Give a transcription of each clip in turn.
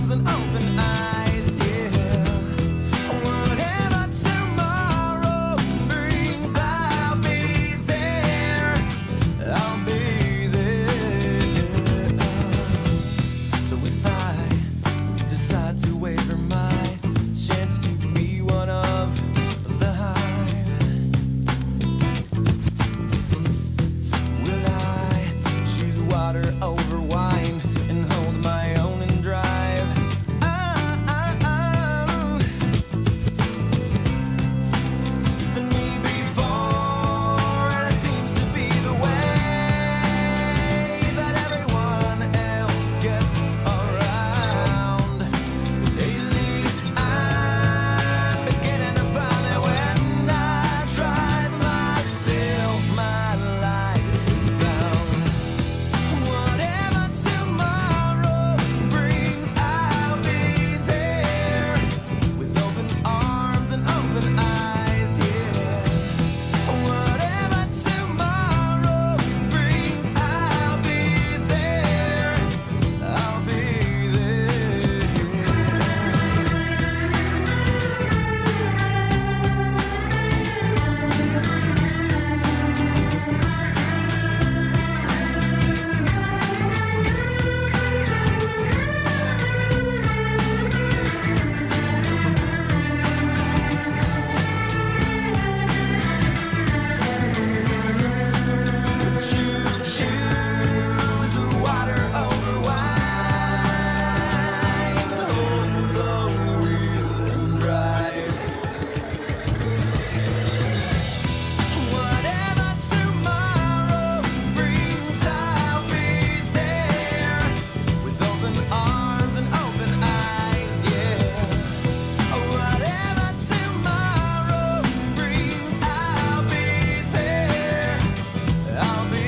arms and open eyes, yeah. Whatever tomorrow brings, I'll be there. I'll be there. So if I decide to waver my chance to be one of the hive, will I choose water over wine and hold my own and drive? Than me before, and it seems to be the way that everyone else gets around. Lately, I'm beginning to find that when I drive myself, my light is found. Whatever tomorrow brings, I'll be there with open arms and open eyes, yeah. Whatever tomorrow brings, I'll be there. I'll be there. Would you choose water over wine? Hold the wheel and drive. Whatever tomorrow brings, I'll be there with open arms and open eyes, yeah. Whatever tomorrow brings, I'll be there. I'll be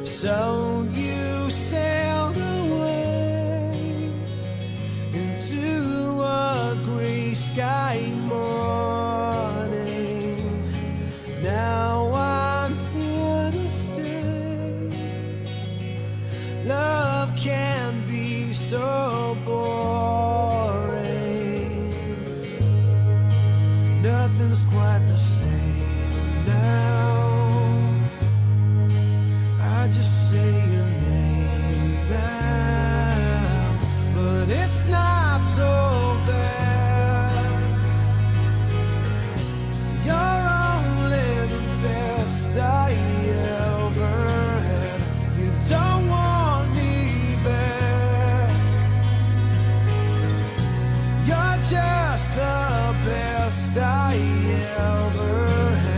So you sailed away into a gray sky morning. Now I'm here to stay. Love can be so boring. Nothing's quite the same now. I just say your name now, but it's not so bad. You're only the best I ever had. You don't want me back. You're just the best I ever had.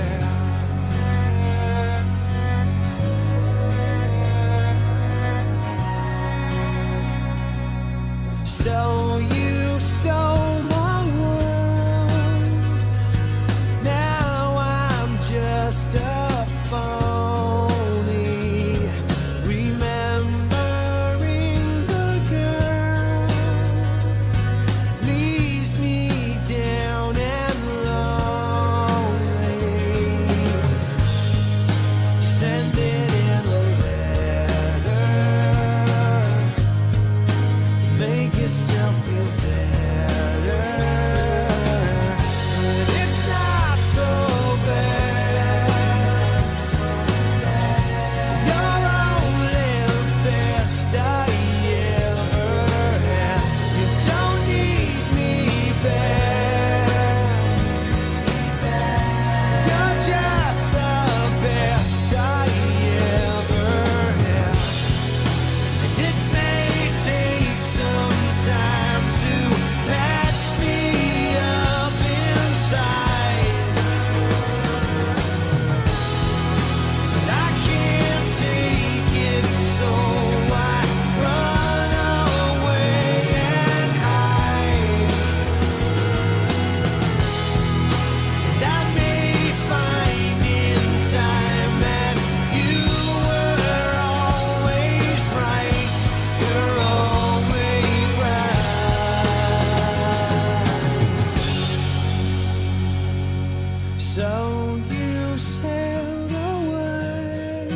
So you sailed away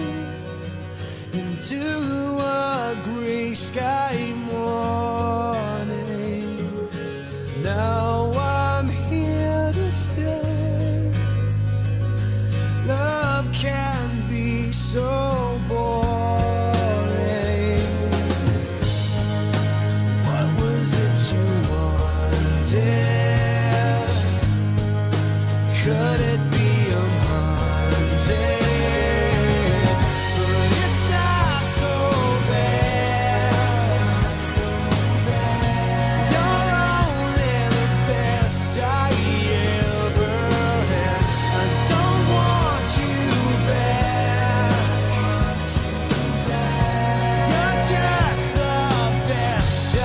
into a gray sky morning. Now I'm here to stay. Love can be so boring. What was it you wanted? Could it be I'm haunted? But it's not so bad. You're only the best I ever had. I don't want you back. You're just the best I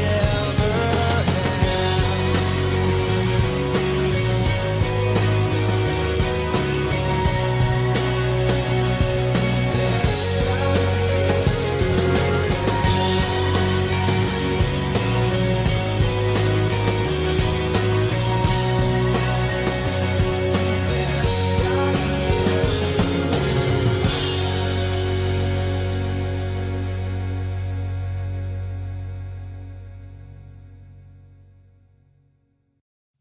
ever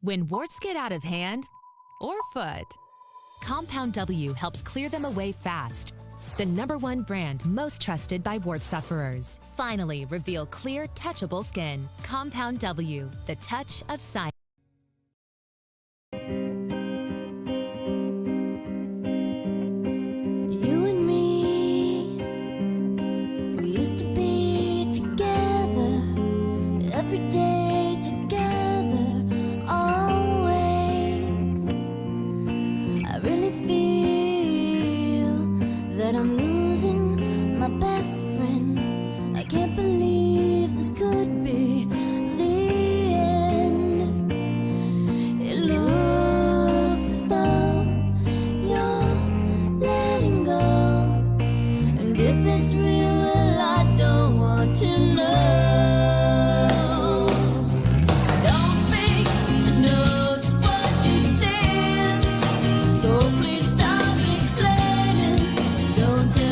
When warts get out of hand or foot, Compound W helps clear them away fast. The #1 brand most trusted by wart sufferers. Finally reveal clear, touchable skin. Compound W, the touch of science. You and me, we used to be together, every day together, always. I really feel that I'm losing my best friend. I can't believe this could be the end. It looks as though you're letting go, and if it's real, well, I don't want to know. Don't speak, I know just what you said, so please stop explaining. Don't tell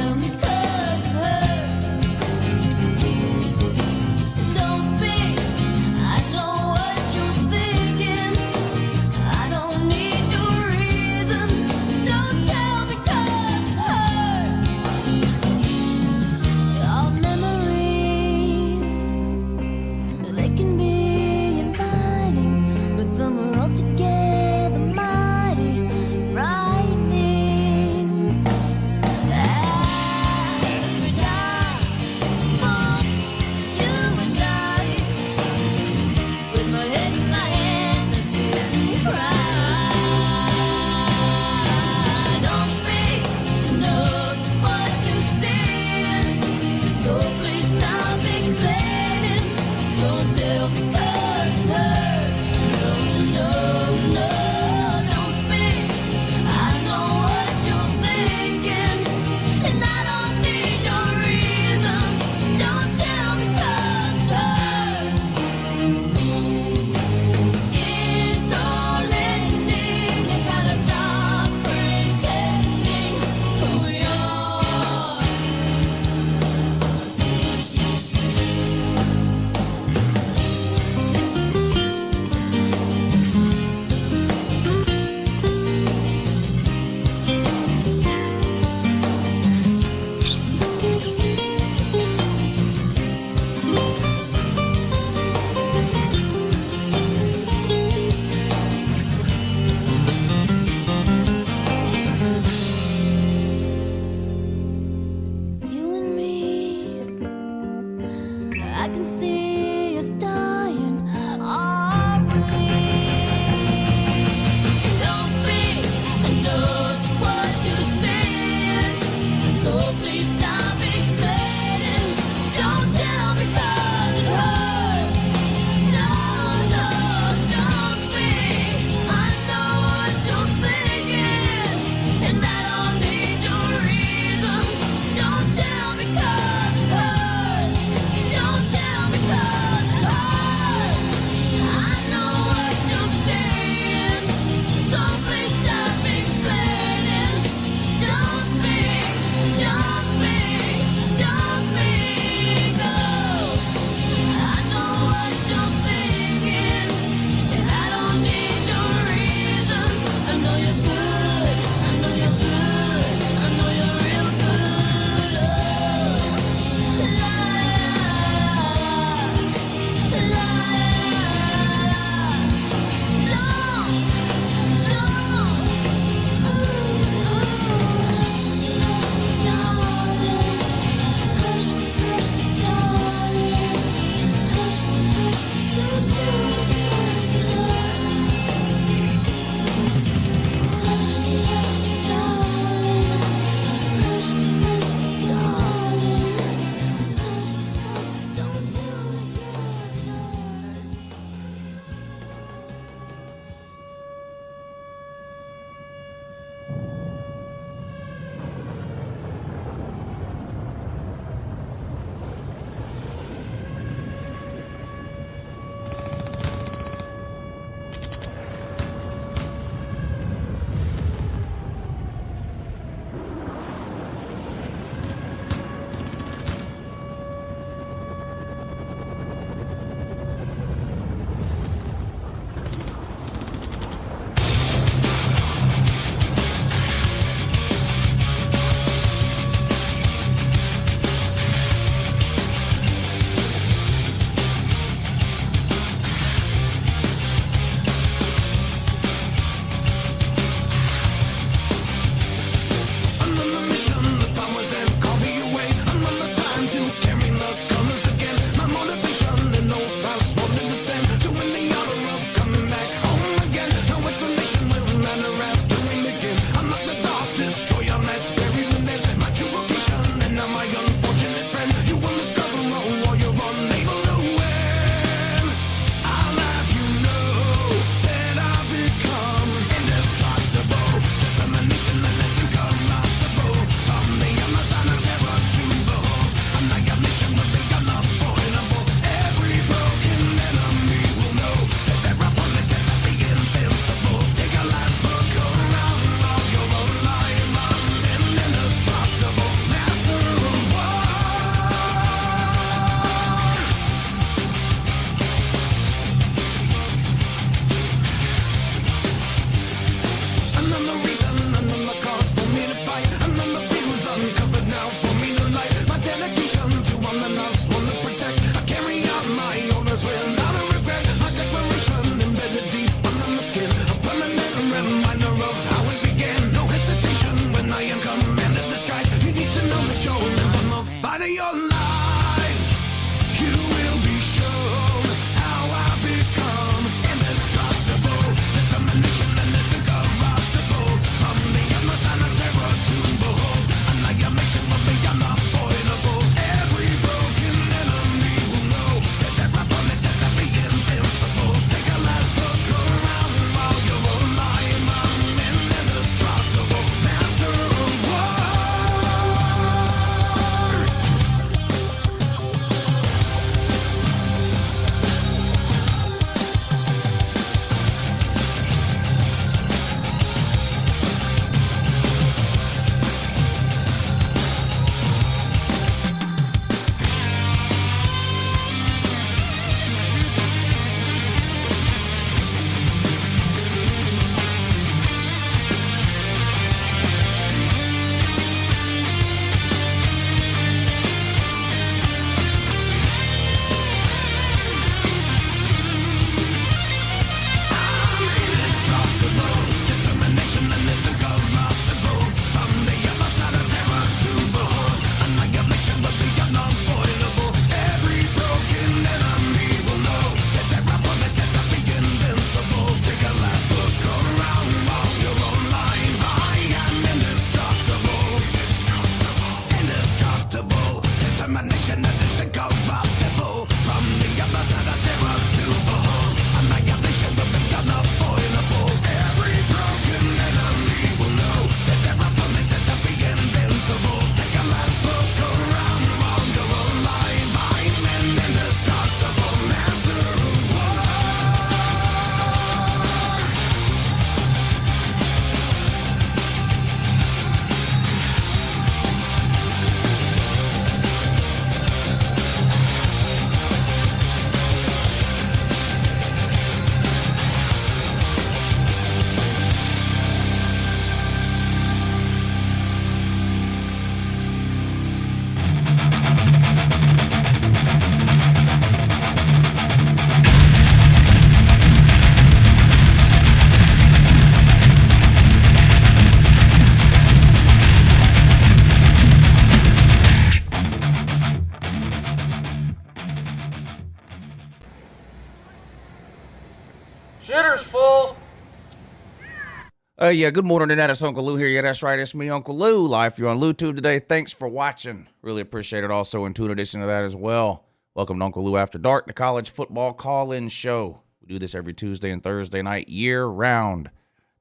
Yeah, good morning, and that's Uncle Lou here. Yeah, that's right. It's me, Uncle Lou, live for you on LouTube today. Thanks for watching. Really appreciate it. Also, in tune addition to that as well. Welcome to Uncle Lou After Dark, the college football call-in show. We do this every Tuesday and Thursday night, year-round.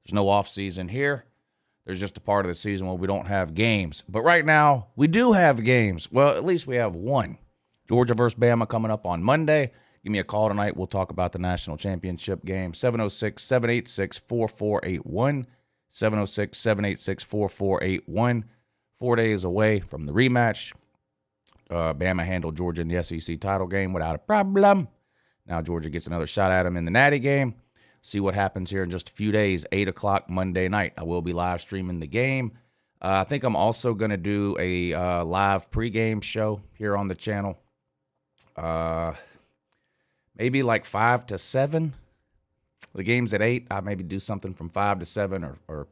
There's no off-season here. There's just a part of the season where we don't have games. But right now, we do have games. Well, at least we have one. Georgia versus Bama coming up on Monday. Give me a call tonight. We'll talk about the national championship game. 706-786-4481. 706-786-4481. 4 days away from the rematch. Bama handled Georgia in the SEC title game without a problem. Now Georgia gets another shot at them in the Natty game. See what happens here in just a few days. 8 o'clock Monday night. I will be live streaming the game. I think I'm also going to do a live pregame show here on the channel. Maybe like 5 to 7. The game's at 8. I maybe do something from 5 to 7 or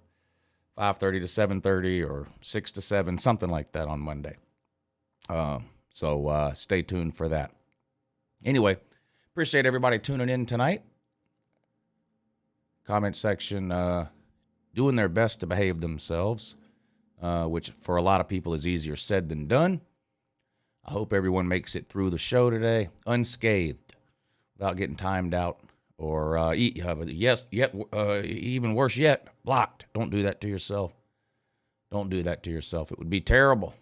5:30 to 7:30 or 6 to 7, something like that on Monday. So stay tuned for that. Anyway, appreciate everybody tuning in tonight. Comment section doing their best to behave themselves, which for a lot of people is easier said than done. I hope everyone makes it through the show today unscathed, without getting timed out, or even worse yet, blocked. Don't do that to yourself. Don't do that to yourself. It would be terrible.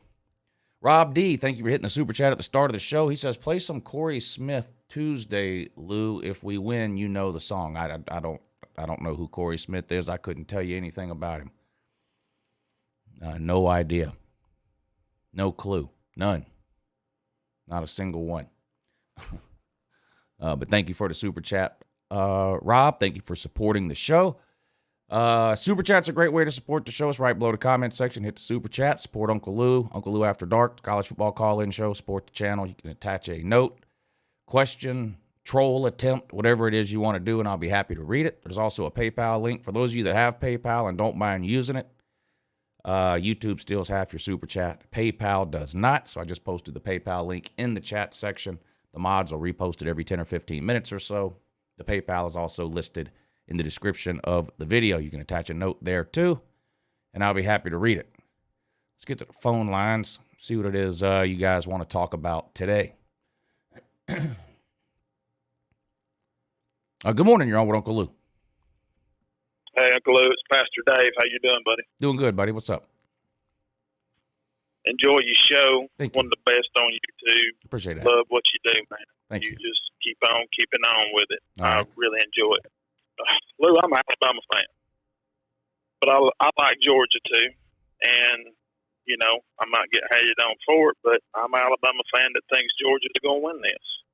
Rob D, thank you for hitting the super chat at the start of the show. He says, play some Corey Smith Tuesday, Lou. If we win, you know the song. I don't know who Corey Smith is. I couldn't tell you anything about him. No idea. No clue. None. Not a single one. But thank you for the super chat, Rob. Thank you for supporting the show. Super chat's a great way to support the show. It's right below the comment section. Hit the super chat. Support Uncle Lou After Dark, college football call-in show. Support the channel. You can attach a note, question, troll, attempt, whatever it is you want to do, and I'll be happy to read it. There's also a PayPal link for those of you that have PayPal and don't mind using it. YouTube steals half your super chat. PayPal does not, so I just posted the PayPal link in the chat section. The mods will repost it every 10 or 15 minutes or so. The PayPal is also listed in the description of the video. You can attach a note there too, and I'll be happy to read it. Let's get to the phone lines, see what it is you guys want to talk about today. Good morning, you're on with Uncle Lou. Hey, Uncle Lou, it's Pastor Dave. How you doing, buddy? Doing good, buddy. What's up? Enjoy your show. Thank you. One of the best on YouTube. Appreciate that. Love what you do, man. Thank you. Just keep on keeping on with it. All right. I really enjoy it. Lou, I'm an Alabama fan, but I like Georgia too. And, you know, I might get hated on for it, but I'm an Alabama fan that thinks Georgia's going to win this.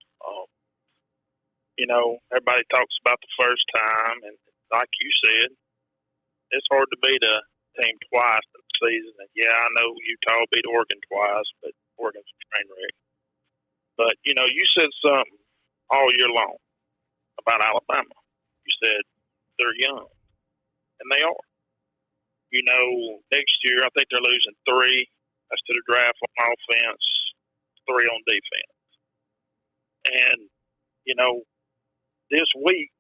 You know, everybody talks about the first time, and like you said, it's hard to beat a team twice in the season. And yeah, I know Utah beat Oregon twice, but Oregon's a train wreck. But, you know, you said something all year long about Alabama. You said they're young, and they are. You know, next year I think they're losing 3. That's to the draft on offense, 3 on defense. And, you know, this week,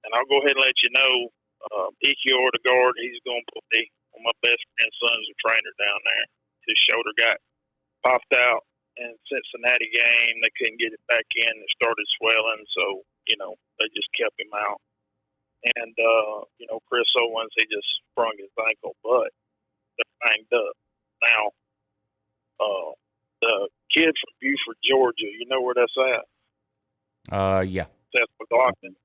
and I'll go ahead and let you know, Ezekiel, the guard, he's going to play. One of my best friend's son's a trainer down there. His shoulder got popped out in Cincinnati game. They couldn't get it back in. It started swelling, so, you know, they just kept him out. And, you know, Chris Owens, he just sprung his ankle, but they're banged up. Now, the kid from Beaufort, Georgia, you know where that's at? Yeah. Seth McLaughlin,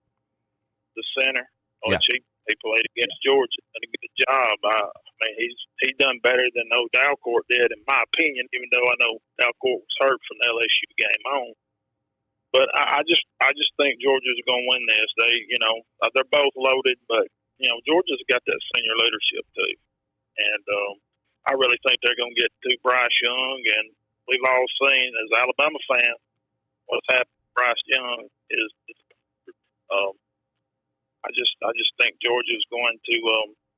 the center. Yeah. He played against Georgia. Done a good job. I mean, he's done better than Dalcourt did, in my opinion. Even though I know Dalcourt was hurt from the LSU game on, but I just think Georgia's going to win this. They, you know, they're both loaded, but you know, Georgia's got that senior leadership too, and I really think they're going to get to Bryce Young. And we've all seen as Alabama fans what's happened to Bryce Young is. I just think Georgia's going to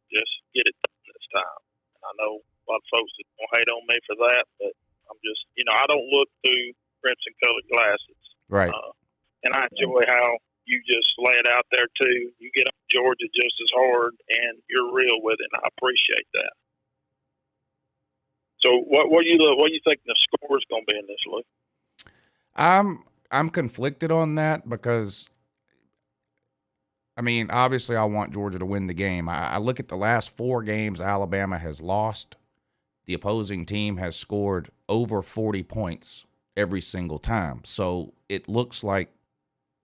just get it done this time. I know a lot of folks are going to hate on me for that, but I'm just, you know, I don't look through crimson-colored glasses. Right. And I enjoy how you just lay it out there, too. You get on Georgia just as hard, and you're real with it, and I appreciate that. So what do you think the score is going to be in this, Luke? I'm conflicted on that because, I mean, obviously I want Georgia to win the game. I look at the last 4 games Alabama has lost. The opposing team has scored over 40 points every single time. So it looks like,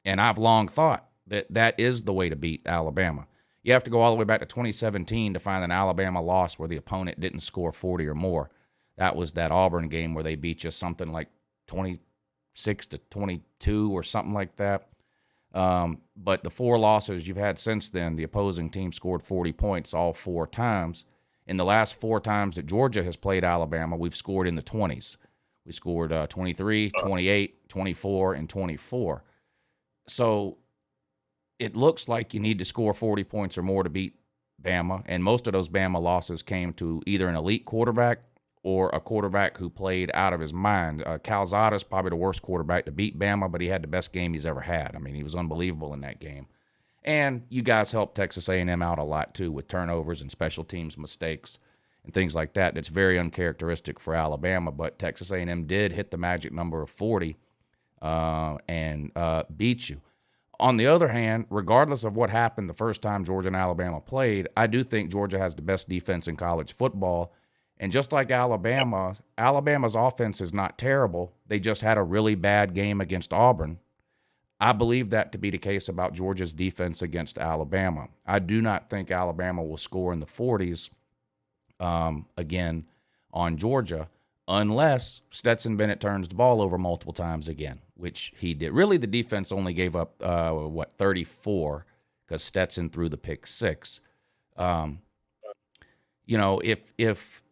and I've long thought, that is the way to beat Alabama. You have to go all the way back to 2017 to find an Alabama loss where the opponent didn't score 40 or more. That was that Auburn game where they beat you something like 26-22 or something like that. But the 4 losses you've had since then, the opposing team scored 40 points all 4 times. In the last 4 times that Georgia has played Alabama, we've scored in the 20s. We scored 23, 28, 24, and 24. So it looks like you need to score 40 points or more to beat Bama, and most of those Bama losses came to either an elite quarterback or a quarterback who played out of his mind. Calzada's probably the worst quarterback to beat Bama, but he had the best game he's ever had. I mean, he was unbelievable in that game. And you guys helped Texas A&M out a lot, too, with turnovers and special teams mistakes and things like that. That's very uncharacteristic for Alabama, but Texas A&M did hit the magic number of 40 and beat you. On the other hand, regardless of what happened the first time Georgia and Alabama played, I do think Georgia has the best defense in college football. And just like Alabama, Alabama's offense is not terrible. They just had a really bad game against Auburn. I believe that to be the case about Georgia's defense against Alabama. I do not think Alabama will score in the 40s again on Georgia unless Stetson Bennett turns the ball over multiple times again, which he did. Really, the defense only gave up, 34 because Stetson threw the pick 6. If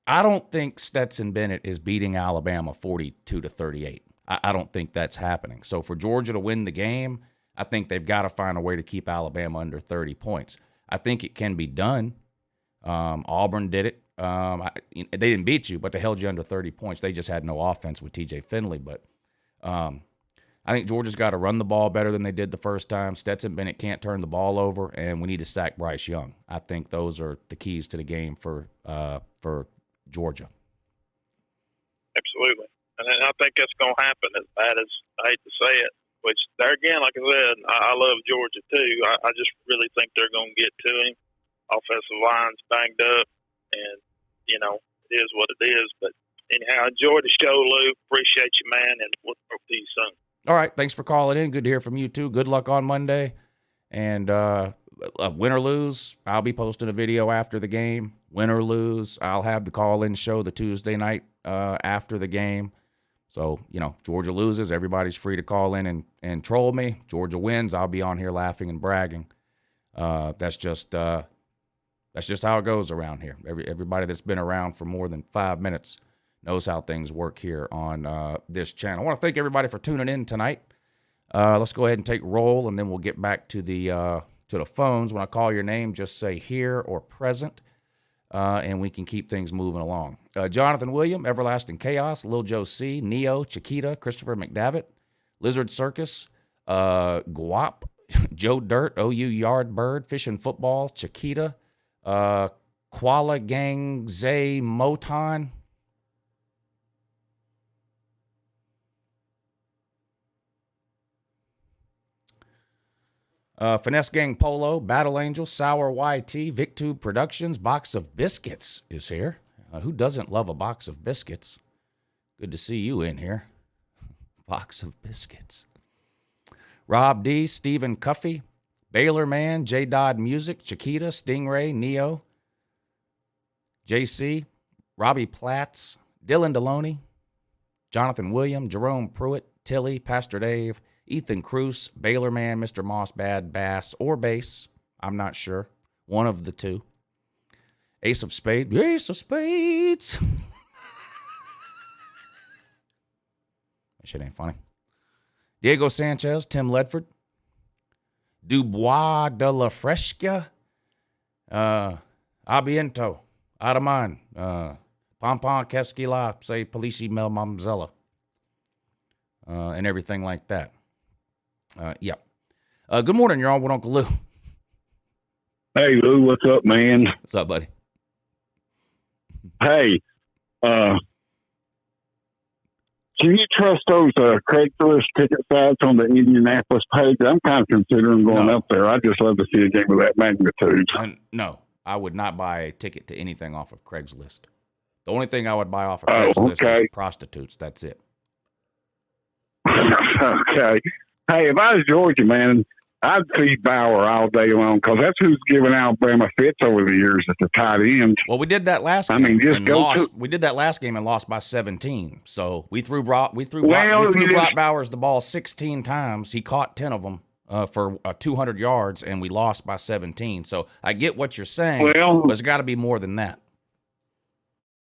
I don't think Stetson Bennett is beating Alabama 42-38. I don't think that's happening. So for Georgia to win the game, I think they've got to find a way to keep Alabama under 30 points. I think it can be done. Auburn did it. They didn't beat you, but they held you under 30 points. They just had no offense with T.J. Finley. But I think Georgia's got to run the ball better than they did the first time. Stetson Bennett can't turn the ball over, and we need to sack Bryce Young. I think those are the keys to the game for Georgia. Absolutely. And I think that's going to happen, as bad as I hate to say it. Which, there again, like I said, I love Georgia too. I just really think they're going to get to him. Offensive line's banged up, and, it is what it is. But anyhow, enjoy the show, Lou. Appreciate you, man, and we'll talk to you soon. All right. Thanks for calling in. Good to hear from you, too. Good luck on Monday. And win or lose, I'll be posting a video after the game. Win or lose, I'll have the call-in show the Tuesday night after the game. So, if Georgia loses, everybody's free to call in and troll me. Georgia wins, I'll be on here laughing and bragging. That's just how it goes around here. Everybody that's been around for more than 5 minutes knows how things work here on this channel. I want to thank everybody for tuning in tonight. Let's go ahead and take roll, and then we'll get back to the phones. When I call your name, just say here or present. And we can keep things moving along. Jonathan William, Everlasting Chaos, Lil Joe C, Neo, Chiquita, Christopher McDavitt, Lizard Circus, Guap, Joe Dirt, OU Yardbird, Fish and Football, Chiquita, Koala Gang, Zay, Moton. Finesse Gang Polo, Battle Angel, Sour YT, VicTube Productions, Box of Biscuits is here. Who doesn't love a box of biscuits? Good to see you in here. Box of Biscuits. Rob D, Stephen Cuffey, Baylor Man, J. Dodd Music, Chiquita, Stingray, Neo, JC, Robbie Platts, Dylan Deloney, Jonathan William, Jerome Pruitt, Tilly, Pastor Dave, Ethan Cruz, Baylor Man, Mr. Moss, Bad Bass, or Bass. I'm not sure. One of the two. Ace of Spades. Ace of Spades. That shit ain't funny. Diego Sanchez, Tim Ledford, Dubois de la Fresca, Abiento, Adaman, Pompon Kesquila, say Polici Mel Mamzella, and everything like that. Yep. Good morning, you're on with Uncle Lou. Hey, Lou, what's up, man? What's up, buddy? Hey, can you trust those Craigslist ticket sites on the Indianapolis page? I'm kind of considering going up there. I just love to see a game of that magnitude. No, I would not buy a ticket to anything off of Craigslist. The only thing I would buy off of Craigslist is prostitutes. That's it. Okay. Hey, if I was Georgia, man, I'd feed Bauer all day long because that's who's given Alabama fits over the years at the tight end. Well, we did that last game. We did that last game and lost by 17. So we threw Brock Bowers the ball 16 times. He caught 10 of them for 200 yards, and we lost by 17. So I get what you're saying, but there's got to be more than that.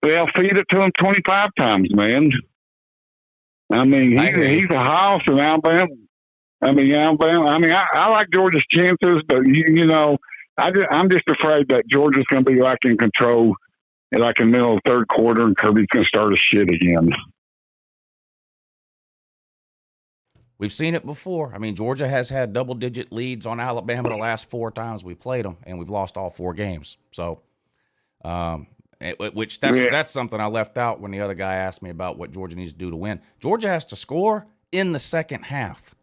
Well, feed it to him 25 times, man. I mean, he's a house in Alabama. I like Georgia's chances, but I'm just afraid that Georgia's going to be like in control, like in the middle of the third quarter, and Kirby's going to start his shit again. We've seen it before. I mean, Georgia has had double-digit leads on Alabama the last 4 times we played them, and we've lost all 4 games. So, that's something I left out when the other guy asked me about what Georgia needs to do to win. Georgia has to score in the second half.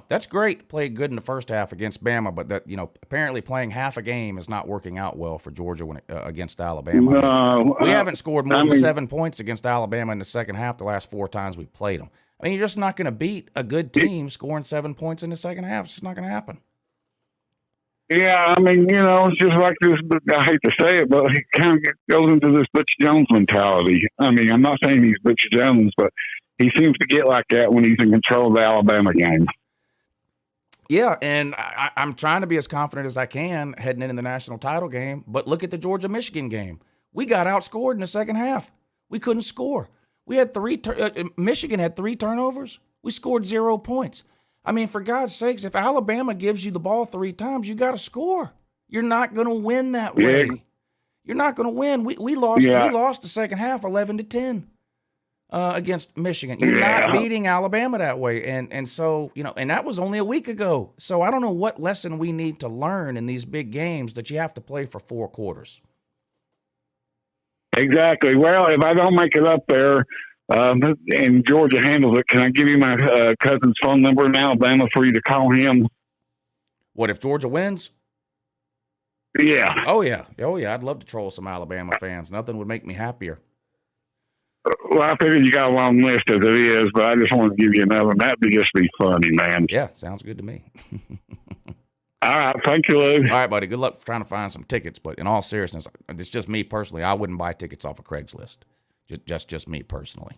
That's great. Played good in the first half against Bama, but apparently playing half a game is not working out well for Georgia against Alabama. No, we haven't scored more than 7 points against Alabama in the second half the last 4 times we've played them. I mean, you're just not going to beat a good team scoring 7 points in the second half. It's just not going to happen. Yeah, I mean, it's just like this. I hate to say it, but he kind of goes into this Butch Jones mentality. I mean, I'm not saying he's Butch Jones, but he seems to get like that when he's in control of the Alabama game. Yeah, and I'm trying to be as confident as I can heading into the national title game, but look at the Georgia-Michigan game. We got outscored in the second half. We couldn't score. We had Michigan had 3 turnovers. We scored 0 points. I mean, for God's sakes, if Alabama gives you the ball 3 times, you got to score. You're not going to win that way. Yeah. You're not going to win. We lost. Yeah. We lost the second half 11-10 against Michigan. You're not beating Alabama that way, and so and that was only a week ago. So I don't know what lesson we need to learn in these big games that you have to play for 4 quarters. Exactly. Well, if I don't make it up there, and Georgia handles it, can I give you my cousin's phone number in Alabama for you to call him? What, if Georgia wins? Yeah. Oh, yeah. I'd love to troll some Alabama fans. Nothing would make me happier. Well, I figured you got a long list as it is, but I just wanted to give you another one. That'd just be funny, man. Yeah, sounds good to me. All right. Thank you, Lou. All right, buddy. Good luck trying to find some tickets. But in all seriousness, it's just me personally. I wouldn't buy tickets off of Craigslist. Just me personally.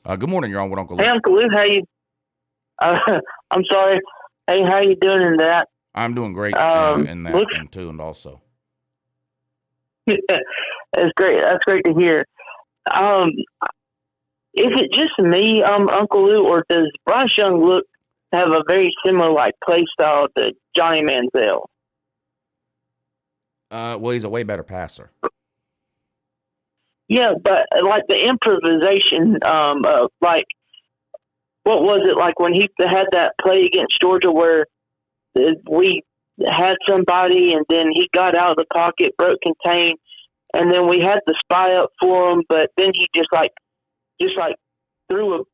Good morning. You're on with Uncle Lou. Hey, Uncle Lou. How you? I'm sorry. Hey, how you doing in that? I'm doing great in that and tuned also. That's great. That's great to hear. Is it just me, Uncle Lou, or does Bryce Young have a very similar play style to Johnny Manziel? Well, he's a way better passer. Yeah, but the improvisation, what was it like when he had that play against Georgia where we had somebody and then he got out of the pocket, broke contain, and then we had the spy up for him, but then he just threw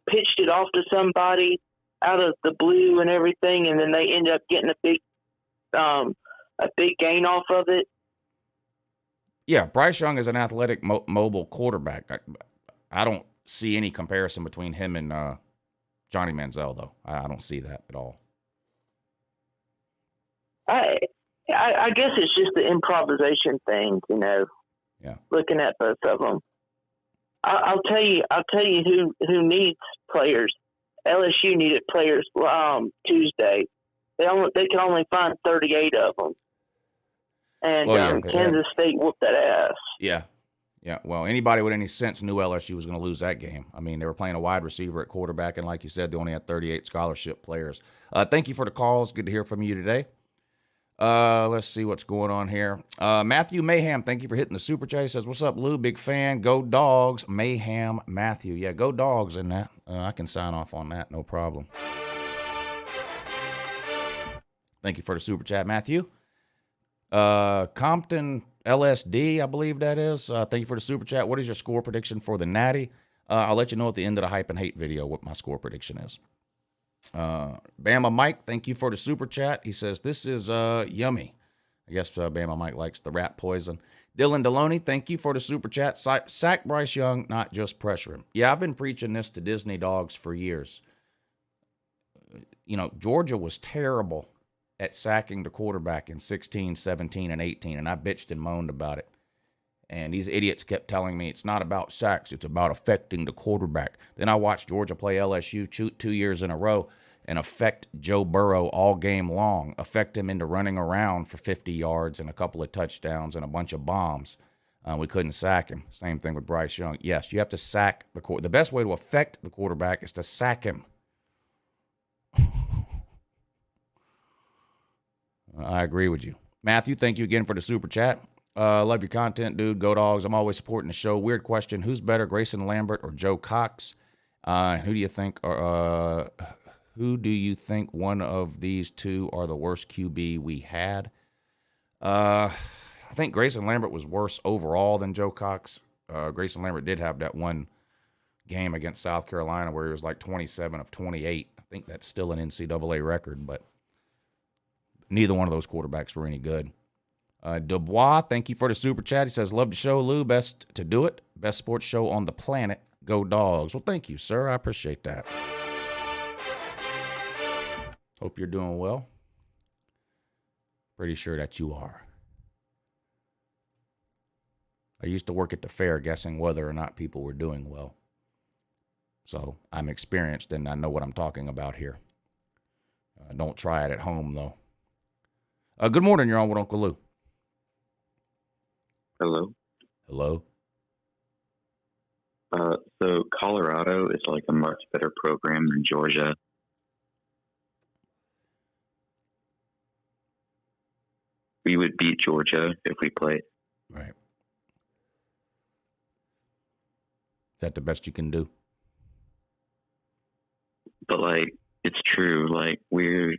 pitched it off to somebody out of the blue and everything, and then they ended up getting a big gain off of it. Yeah, Bryce Young is an athletic, mobile quarterback. I don't see any comparison between him and Johnny Manziel, though. I don't see that at all. I guess it's just the improvisation thing, Yeah. Looking at both of them. I'll tell you who needs players. LSU needed players Tuesday. They can only find 38 of them. And Kansas State whooped that ass. Yeah. Well, anybody with any sense knew LSU was going to lose that game. I mean, they were playing a wide receiver at quarterback, and like you said, they only had 38 scholarship players. Thank you for the calls. Good to hear from you today. Let's see what's going on here. Matthew Mayhem, thank you for hitting the super chat. He says, "What's up, Lou? Big fan. Go Dogs." Mayhem Matthew. Yeah, go Dogs in that. I can sign off on that. No problem. Thank you for the super chat, Matthew. Compton LSD, I believe that is. Thank you for the super chat. What is your score prediction for the Natty? I'll let you know at the end of the Hype and Hate video what my score prediction is. Bama Mike, thank you for the super chat. He says, this is yummy. I guess Bama Mike likes the rat poison. Dylan Deloney, thank you for the super chat. Sack Bryce Young, not just pressure him. Yeah, I've been preaching this to Disney dogs for years. You know, Georgia was terrible at sacking the quarterback in 16, 17, and 18, and I bitched and moaned about it. And these idiots kept telling me it's not about sacks, it's about affecting the quarterback. Then I watched Georgia play LSU 2 years in a row and affect Joe Burrow all game long, affect him into running around for 50 yards and a couple of touchdowns and a bunch of bombs. We couldn't sack him. Same thing with Bryce Young. Yes, you have to sack the quarterback. The best way to affect the quarterback is to sack him. I agree with you. Matthew, thank you again for the super chat. Love your content, dude. Go Dogs. I'm always supporting the show. Weird question. Who's better, Grayson Lambert or Joe Cox? Who do you think one of these two are the worst QB we had? I think Grayson Lambert was worse overall than Joe Cox. Grayson Lambert did have that one game against South Carolina where he was like 27 of 28. I think that's still an NCAA record, but neither one of those quarterbacks were any good. Dubois, thank you for the super chat. He says, love the show, Lou. Best to do it. Best sports show on the planet. Go Dogs. Well, thank you, sir. I appreciate that. Hope you're doing well. Pretty sure that you are. I used to work at the fair guessing whether or not people were doing well. So I'm experienced and I know what I'm talking about here. Don't try it at home, though. Good morning. You're on with Uncle Lou. Hello. Hello. So Colorado is like a much better program than Georgia. We would beat Georgia if we played. Right. Is that the best you can do? But like, it's true. Like we're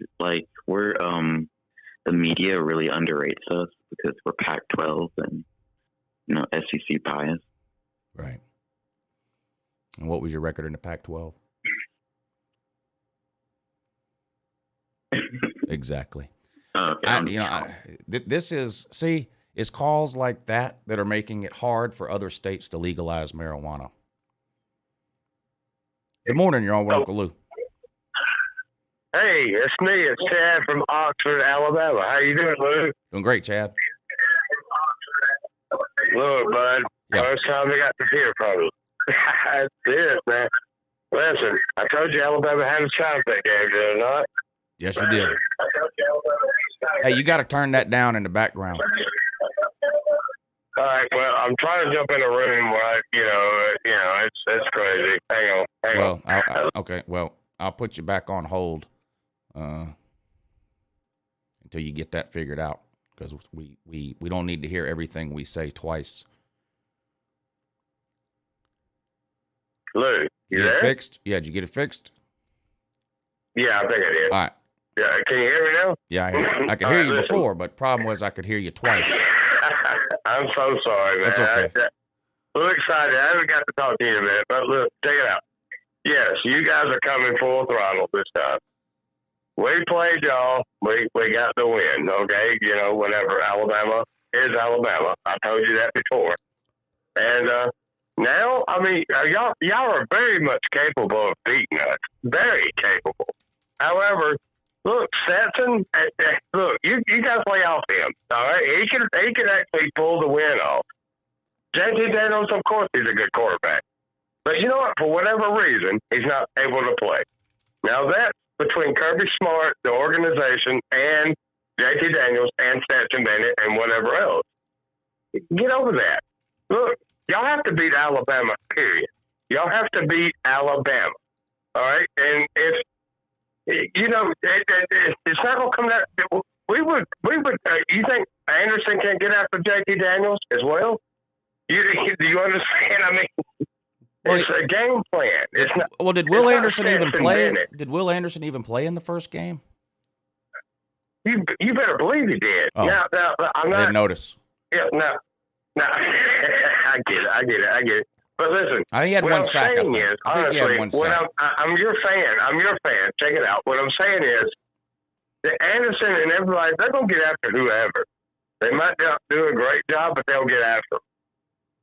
the media really underrates us because we're Pac-12 and SEC bias. Right. And what was your record in the Pac-12? Exactly. Okay. This is, it's calls like that are making it hard for other states to legalize marijuana. Good morning, you're on with Uncle Lou. Hey, it's me. It's Chad from Oxford, Alabama. How you doing, Lou? Doing great, Chad. Look, bud, first time I got to hear from you. That's it, man. Listen, I told you Alabama had a chance that game, did I not? Yes, you did. Hey, you got to turn that down in the background. All right, well, I'm trying to jump in a room where it's crazy. Hang on. Okay, well, I'll put you back on hold until you get that figured out, because we don't need to hear everything we say twice. Lou, you there? Fixed? Yeah, did you get it fixed? Yeah, I think I did. All right. Yeah, can you hear me now? Yeah, I could hear you before, but problem was I could hear you twice. I'm so sorry, man. That's okay. I'm excited. I haven't got to talk to you in a minute, but look, check it out. Yes, you guys are coming full throttle this time. We played y'all. We got the win, okay? Whenever Alabama is Alabama. I told you that before. And now, I mean, y'all are very much capable of beating us. Very capable. However, look, Stetson, look, you got to play off him, all right? He can actually pull the win off. JT Daniels, of course, he's a good quarterback. But you know what? For whatever reason, he's not able to play. Now, that's between Kirby Smart, the organization, and JT Daniels and Stetson Bennett and whatever else. Get over that. Look, y'all have to beat Alabama, period. Y'all have to beat Alabama, all right? And if it's not going to come that. We would. You think Anderson can't get after JT Daniels as well? Do you understand? I mean, it's a game plan. It's not. Well, did Will Anderson even play? Did Will Anderson even play in the first game? You better believe he did. Oh, Now, I'm I not. didn't notice. Yeah, no. I get it. But listen, I think he had what one I'm sack. saying is, I think he honestly, had one sack. I'm your fan. Check it out. What I'm saying is, that Anderson and everybody, they're going to get after whoever. They might not do a great job, but they'll get after them.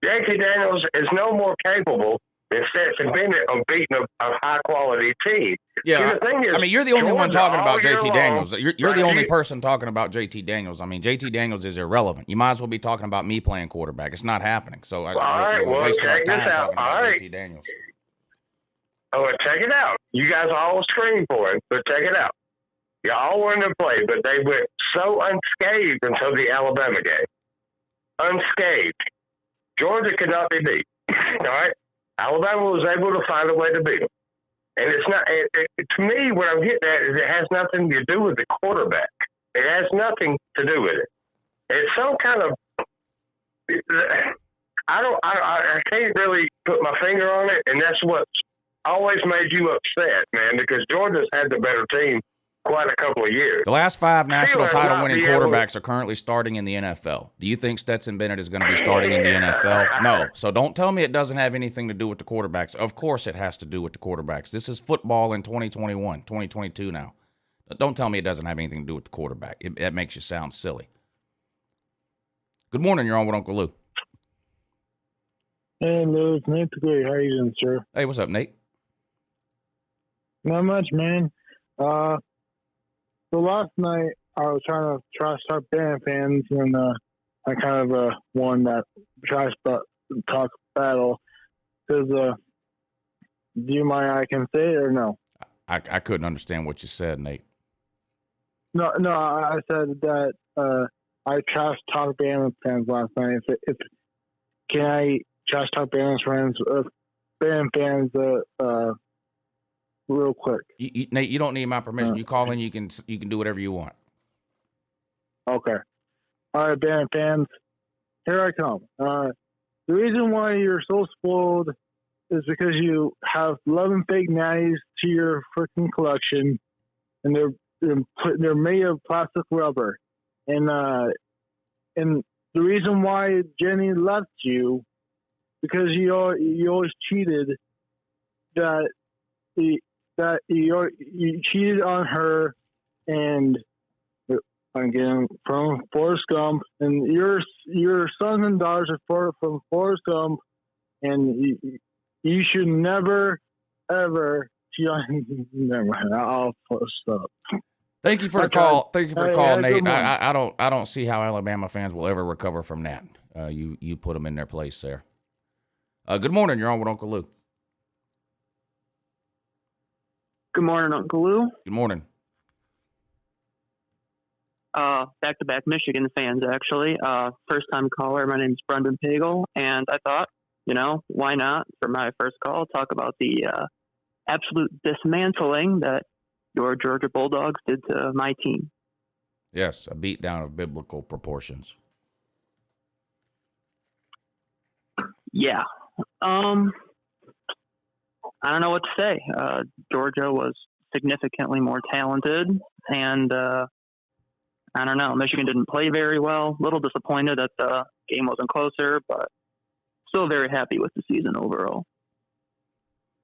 JT Daniels is no more capable than Stetson Bennett of beating a high-quality team. Yeah, See, the thing is, I mean, you're the only one Georgia talking about all year JT long, Daniels. You're the right, only person talking about JT Daniels. I mean, JT Daniels is irrelevant. You might as well be talking about me playing quarterback. It's not happening. So all right, well, check this out. Talking about JT Daniels. Oh, well, check it out. You guys all scream for him, but check it out. Y'all wanted to play, but they went so unscathed until the Alabama game. Unscathed. Georgia could not be beat. All right? Alabama was able to find a way to beat them. And it's not, to me, what I'm getting at is it has nothing to do with the quarterback. It has nothing to do with it. It's some kind of, I can't really put my finger on it, and that's what's always made you upset, man, because Georgia's had the better team quite a couple of years. The last 5 national Still title not winning be able- quarterbacks are currently starting in the NFL. Do you think Stetson Bennett is going to be starting in the NFL? No. So don't tell me it doesn't have anything to do with the quarterbacks. Of course it has to do with the quarterbacks. This is football in 2021, 2022 now. Don't tell me it doesn't have anything to do with the quarterback. That makes you sound silly. Good morning. You're on with Uncle Lou. Hey, Lou. It's Nate the Great. How you doing, sir? Hey, what's up, Nate? Not much, man. So last night I was trying to trash talk band fans, and I kind of won that trash talk battle. Because, do you mind I can say it or no? I couldn't understand what you said, Nate. No, I said that I trash talk band fans last night. Can I trash talk band fans real quick? Nate, you don't need my permission. You call in, you can do whatever you want. Okay. All right, band fans, here I come. The reason why you're so spoiled is because you have 11 fake nannies to your freaking collection, and they're made of plastic rubber. And the reason why Jenny left you, because you always cheated, that you cheated on her, and again from Forrest Gump, and your sons and daughters are from Forrest Gump, and you should never ever cheat on. Never. I'll stop. Thank you for the call. Thank you for the call, Nate. Good morning. I don't see how Alabama fans will ever recover from that. You put them in their place there. Good morning. You're on with Uncle Lou. Good morning, Uncle Lou. Good morning. Back-to-back Michigan fans, actually. First-time caller. My name's Brendan Pagel, and I thought, why not, for my first call, talk about the absolute dismantling that your Georgia Bulldogs did to my team. Yes, a beatdown of biblical proportions. Yeah. I don't know what to say. Georgia was significantly more talented, and I don't know. Michigan didn't play very well. A little disappointed that the game wasn't closer, but still very happy with the season overall.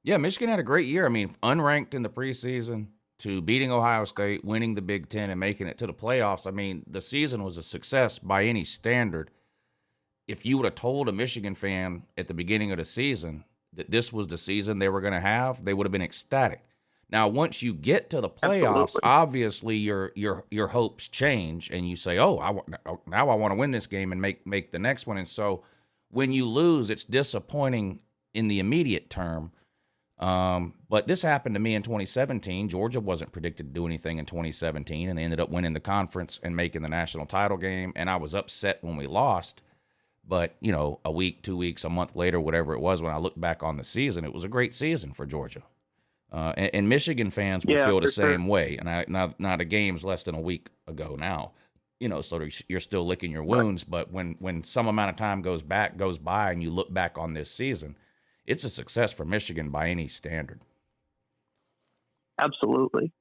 Yeah, Michigan had a great year. I mean, unranked in the preseason to beating Ohio State, winning the Big Ten, and making it to the playoffs. I mean, the season was a success by any standard. If you would have told a Michigan fan at the beginning of the season that this was the season they were going to have, they would have been ecstatic. Now, once you get to the playoffs, obviously your hopes change, and you say, now I want to win this game and make the next one. And so when you lose, it's disappointing in the immediate term. But this happened to me in 2017. Georgia wasn't predicted to do anything in 2017, and they ended up winning the conference and making the national title game. And I was upset when we lost. But, a week, 2 weeks, a month later, whatever it was, when I look back on the season, it was a great season for Georgia. And Michigan fans will feel the same way. And now the game's less than a week ago now, so you're still licking your wounds. But when some amount of time goes by and you look back on this season, it's a success for Michigan by any standard. Absolutely.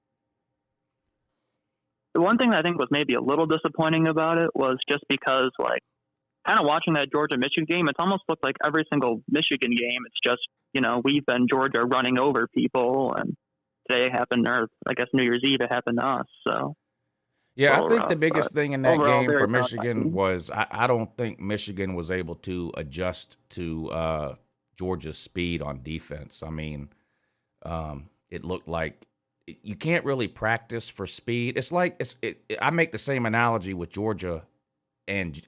The one thing that I think was maybe a little disappointing about it was just because, like, kind of watching that Georgia-Michigan game, it's almost looked like every single Michigan game, it's just, we've been Georgia running over people, and today it happened, or I guess New Year's Eve it happened to us. So, yeah, I think the biggest thing in that game for Michigan was I don't think Michigan was able to adjust to Georgia's speed on defense. I mean, it looked like you can't really practice for speed. It's like I make the same analogy with Georgia and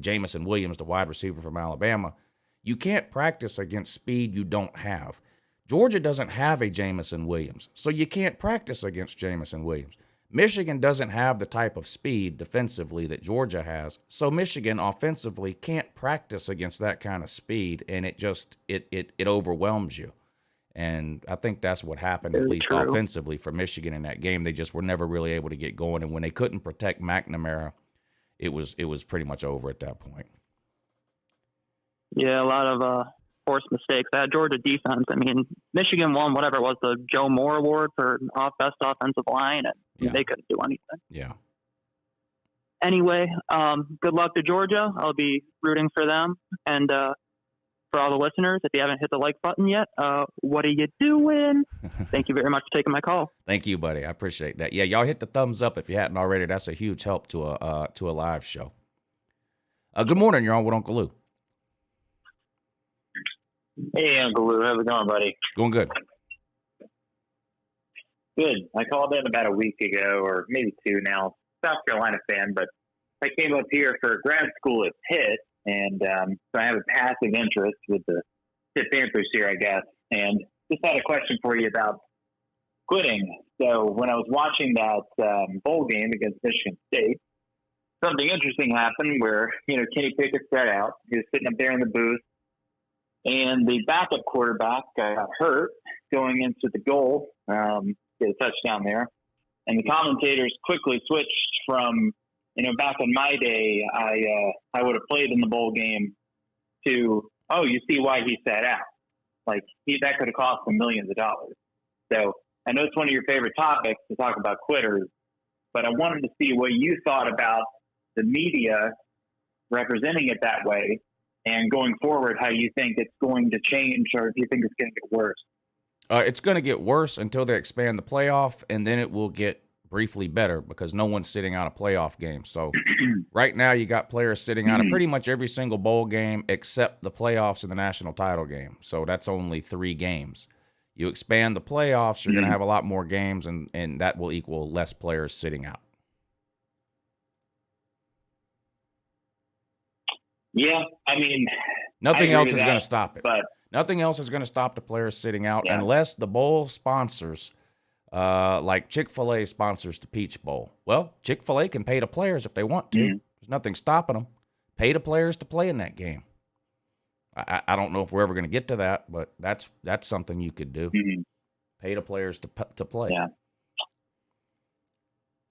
Jamison Williams, the wide receiver from Alabama. You can't practice against speed you don't have. Georgia doesn't have a Jamison Williams, so you can't practice against Jamison Williams. Michigan doesn't have the type of speed defensively that Georgia has, so Michigan offensively can't practice against that kind of speed, and it overwhelms you. And I think that's what happened, at least offensively, for Michigan in that game. They just were never really able to get going, and when they couldn't protect McNamara, it was pretty much over at that point. Yeah, a lot of forced mistakes. That Georgia defense, I mean, Michigan won whatever it was, the Joe Moore Award for best offensive line, and they couldn't do anything. Yeah. Anyway, good luck to Georgia. I'll be rooting for them. And for all the listeners, if you haven't hit the like button yet, what are you doing? Thank you very much for taking my call. Thank you, buddy. I appreciate that. Yeah, y'all hit the thumbs up if you hadn't already. That's a huge help to a live show. Good morning. You're on with Uncle Lou. Hey, Uncle Lou. How's it going, buddy? Going good. Good. I called in about a week ago, or maybe two now. South Carolina fan, but I came up here for grad school at Pitt, and so I have a passive interest with the Pitt Panthers here, I guess. And just had a question for you about quitting. So when I was watching that bowl game against Michigan State, something interesting happened where, Kenny Pickett sat out. He was sitting up there in the booth, and the backup quarterback got hurt going into the goal, get a touchdown there. And the commentators quickly switched from, back in my day, I would have played in the bowl game, to, oh, you see why he sat out. Like, that could have cost him millions of dollars. So I know it's one of your favorite topics to talk about quitters, but I wanted to see what you thought about the media representing it that way, and going forward, how you think it's going to change, or do you think it's going to get worse? It's going to get worse until they expand the playoff, and then it will get briefly better because no one's sitting out a playoff game. So right now you got players sitting out of pretty much every single bowl game except the playoffs and the national title game. So that's only 3 games. You expand the playoffs, you're going to have a lot more games, and that will equal less players sitting out. Yeah, I mean, nothing else is going to stop it. But nothing else is going to stop the players sitting out unless the bowl sponsors, like Chick-fil-A sponsors the Peach Bowl. Well, Chick-fil-A can pay the players if they want to. There's nothing stopping them. Pay the players to play in that game. I don't know if we're ever going to get to that, but that's something you could do. Pay the players to play.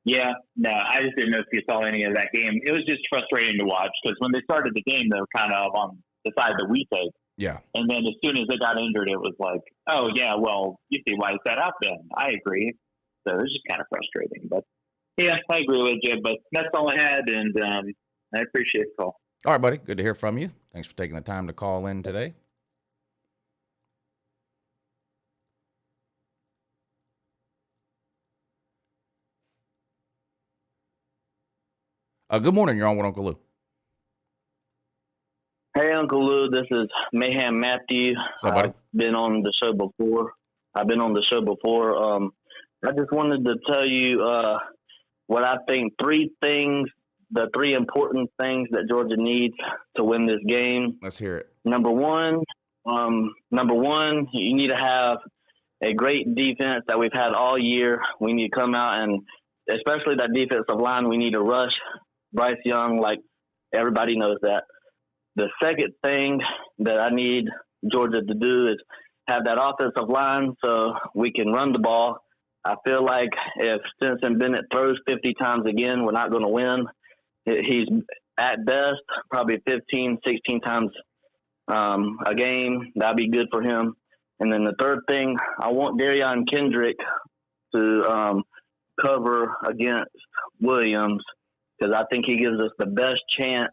Yeah, no, I just didn't know if you saw any of that game. It was just frustrating to watch because when they started the game, they were kind of on the side that we take. Yeah. And then as soon as they got injured, it was like, oh, yeah, well, you see why he sat out then. I agree. So it was just kind of frustrating. But, yeah, I agree with you. But that's all I had, and I appreciate the call. All right, buddy. Good to hear from you. Thanks for taking the time to call in today. Good morning. You're on with Uncle Lou. Hey, Uncle Lou. This is Mayhem Matthew. What's up, buddy? I've been on the show before. I just wanted to tell you what I think the 3 important things that Georgia needs to win this game. Let's hear it. Number one, you need to have a great defense that we've had all year. We need to come out and, especially that defensive line, we need to rush Bryce Young, like everybody knows that. The second thing that I need Georgia to do is have that offensive line so we can run the ball. I feel like if Stetson Bennett throws 50 times again, we're not going to win. He's at best probably 15, 16 times a game. That'd be good for him. And then the third thing, I want Darion Kendrick to cover against Williams because I think he gives us the best chance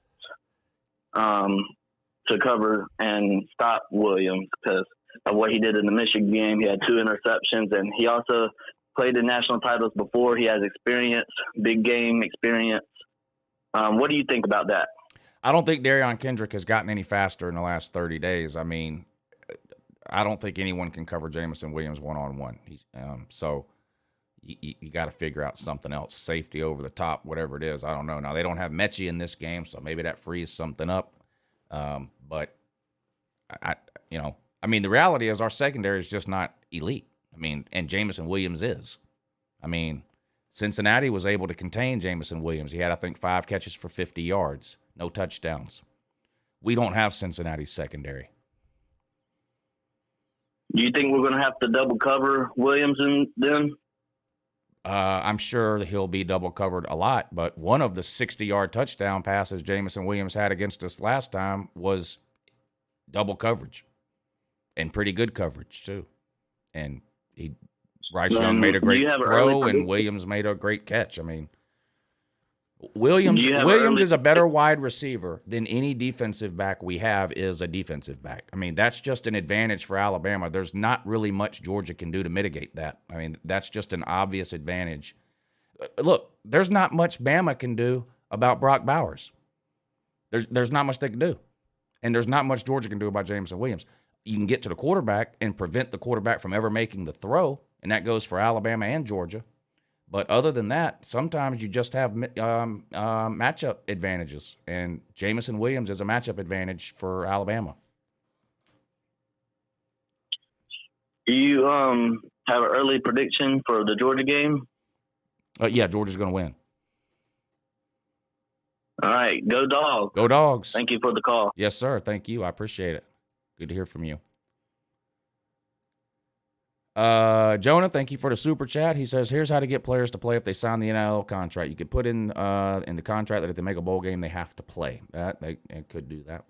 to cover and stop Williams because of what he did in the Michigan game. He had 2 interceptions, and he also played in national titles before. He has experience, big game experience. What do you think about that? I don't think Darion Kendrick has gotten any faster in the last 30 days. I mean, I don't think anyone can cover Jamison Williams one-on-one. So you got to figure out something else. Safety over the top, whatever it is. I don't know. Now, they don't have Mechie in this game, so maybe that frees something up. But, I mean, the reality is our secondary is just not elite. I mean, and Jamison Williams is. I mean, Cincinnati was able to contain Jamison Williams. He had, I think, 5 catches for 50 yards, no touchdowns. We don't have Cincinnati's secondary. Do you think we're going to have to double cover Williams and them? I'm sure that he'll be double covered a lot, but one of the 60-yard touchdown passes Jamison Williams had against us last time was double coverage and pretty good coverage too. And Bryce Young made a great throw and Williams made a great catch. I mean, Williams is a better wide receiver than any defensive back we have is a defensive back. I mean, that's just an advantage for Alabama. There's not really much Georgia can do to mitigate that. I mean, that's just an obvious advantage. Look, there's not much Bama can do about Brock Bowers. There's not much they can do. And there's not much Georgia can do about Jamison Williams. You can get to the quarterback and prevent the quarterback from ever making the throw, and that goes for Alabama and Georgia. But other than that, sometimes you just have matchup advantages, and Jamison Williams is a matchup advantage for Alabama. Do you have an early prediction for the Georgia game? Yeah, Georgia's going to win. All right, go Dogs. Go Dogs. Thank you for the call. Yes, sir. Thank you. I appreciate it. Good to hear from you. Jonah, thank you for the super chat. He says, here's how to get players to play if they sign the NIL contract. You could put in the contract that if they make a bowl game, they have to play. They could do that.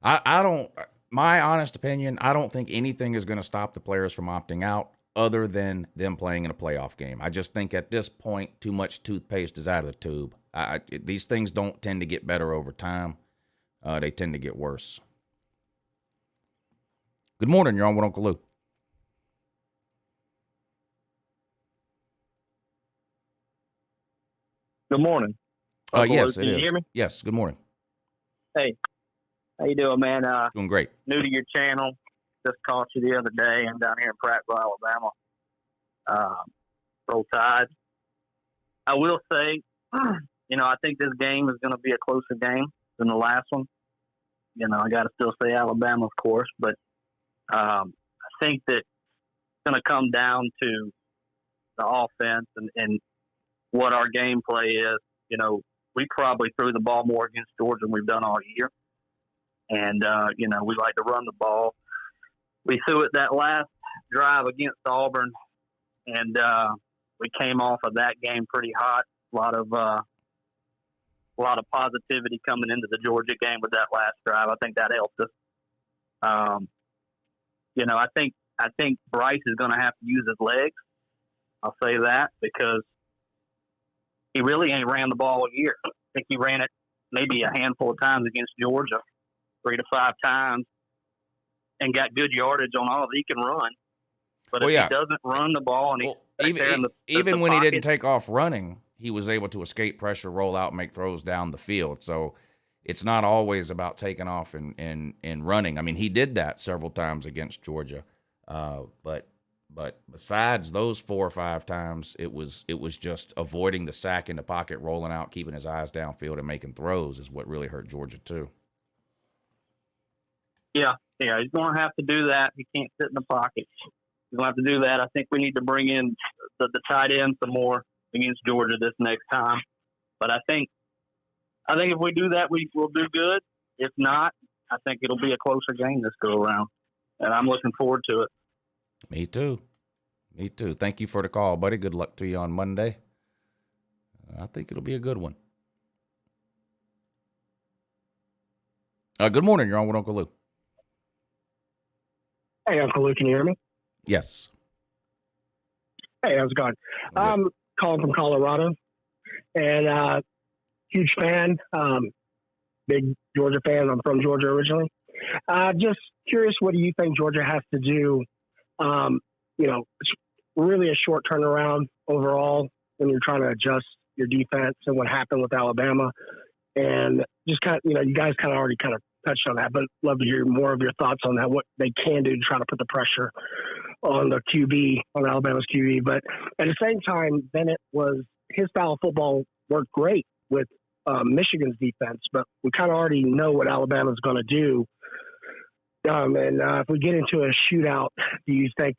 I don't, my honest opinion, I don't think anything is going to stop the players from opting out other than them playing in a playoff game. I just think at this point, too much toothpaste is out of the tube. These things don't tend to get better over time. They tend to get worse. Good morning. You're on with Uncle Lou. Good morning. Yes, Lou, it is. Can you hear me? Yes, good morning. Hey, how you doing, man? Doing great. New to your channel. Just caught you the other day. I'm down here in Prattville, Alabama. Roll Tide. I will say, I think this game is going to be a closer game than the last one. I got to still say Alabama, of course, but I think that it's going to come down to the offense and what our gameplay is. We probably threw the ball more against Georgia than we've done all year. And, we like to run the ball. We threw it that last drive against Auburn, and we came off of that game pretty hot. A lot of positivity coming into the Georgia game with that last drive. I think that helped us. I think Bryce is going to have to use his legs. I'll say that because he really ain't ran the ball all year. I think he ran it maybe a handful of times against Georgia, 3 to 5 times, and got good yardage on all that he can run. But if he doesn't run the ball, and even when he didn't take off running, he was able to escape pressure, roll out, make throws down the field. So it's not always about taking off and running. I mean, he did that several times against Georgia, but besides those 4 or 5 times, it was just avoiding the sack in the pocket, rolling out, keeping his eyes downfield, and making throws is what really hurt Georgia too. Yeah, he's going to have to do that. He can't sit in the pocket. He's going to have to do that. I think we need to bring in the tight end some more against Georgia this next time. But I think if we do that, we'll do good. If not, I think it'll be a closer game this go around, and I'm looking forward to it. Me too. Thank you for the call, buddy. Good luck to you on Monday. I think it'll be a good one. Good morning. You're on with Uncle Lou. Hey, Uncle Lou, can you hear me? Yes. Hey, how's it going? I'm calling from Colorado, and huge fan, big Georgia fan. I'm from Georgia originally. Just curious, what do you think Georgia has to do? It's really a short turnaround overall when you're trying to adjust your defense and what happened with Alabama. And just kind of, you guys kind of already kind of touched on that, but love to hear more of your thoughts on that, what they can do to try to put the pressure on the QB, on Alabama's QB. But at the same time, his style of football worked great with Michigan's defense, but we kind of already know what Alabama's going to do. If we get into a shootout, do you think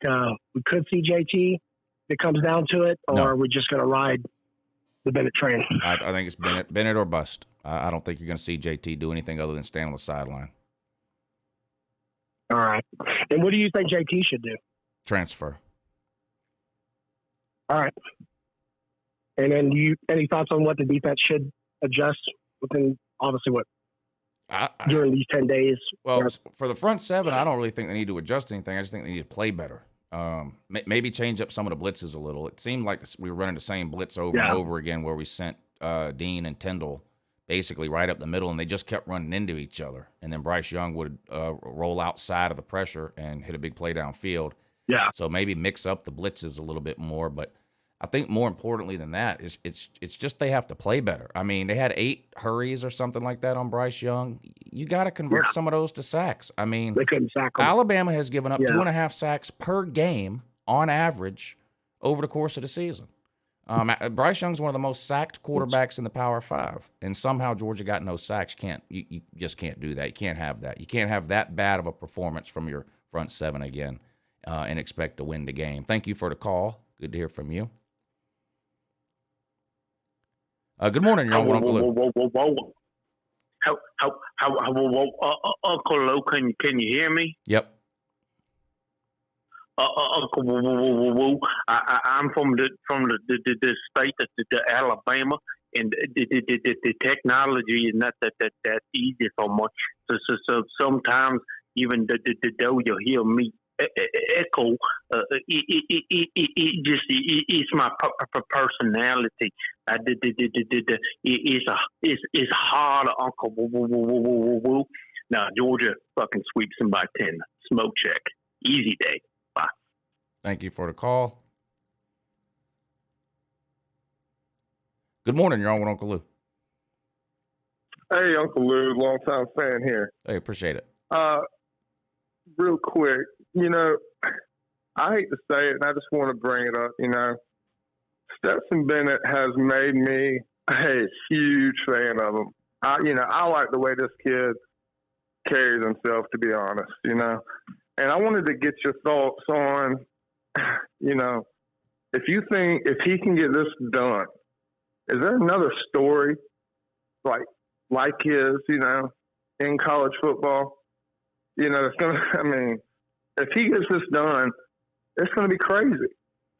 we could see JT if it comes down to it, or are we just going to ride the Bennett train? I think it's Bennett or bust. I don't think you're going to see JT do anything other than stand on the sideline. All right. And what do you think JT should do? Transfer. All right. And then any thoughts on what the defense should adjust within, obviously, during these 10 days? Well, for the front seven, I don't really think they need to adjust anything. I just think they need to play better. Maybe change up some of the blitzes a little. It seemed like we were running the same blitz over and over again, where we sent Dean and Tyndall basically right up the middle, and they just kept running into each other. And then Bryce Young would roll outside of the pressure and hit a big play downfield. Yeah. So maybe mix up the blitzes a little bit more. But I think more importantly than that is it's just they have to play better. I mean, they had 8 hurries or something like that on Bryce Young. You got to convert some of those to sacks. I mean, they couldn't sack them. Alabama has given up 2.5 sacks per game on average over the course of the season. Bryce Young's one of the most sacked quarterbacks in the Power 5, and somehow Georgia got no sacks. You just can't do that. You can't have that. You can't have that bad of a performance from your front seven again and expect to win the game. Thank you for the call. Good to hear from you. Good morning, you're on with Uncle Lou. Uncle Lou, can you hear me? Yep. Uncle, I'm from the state of the Alabama, and the technology is not that easy for much. So sometimes even though you hear me echo, it's my personality. It's hard, Uncle. Now Georgia fucking sweeps them by 10. Smoke check. Easy day. Bye. Thank you for the call. Good morning. You're on with Uncle Lou. Hey, Uncle Lou, long time fan here. Hey, appreciate it. Real quick, I hate to say it, and I just want to bring it up. Stetson Bennett has made me a huge fan of him. I like the way this kid carries himself, to be honest. And I wanted to get your thoughts on, if he can get this done, is there another story like his, in college football? It's if he gets this done, it's going to be crazy.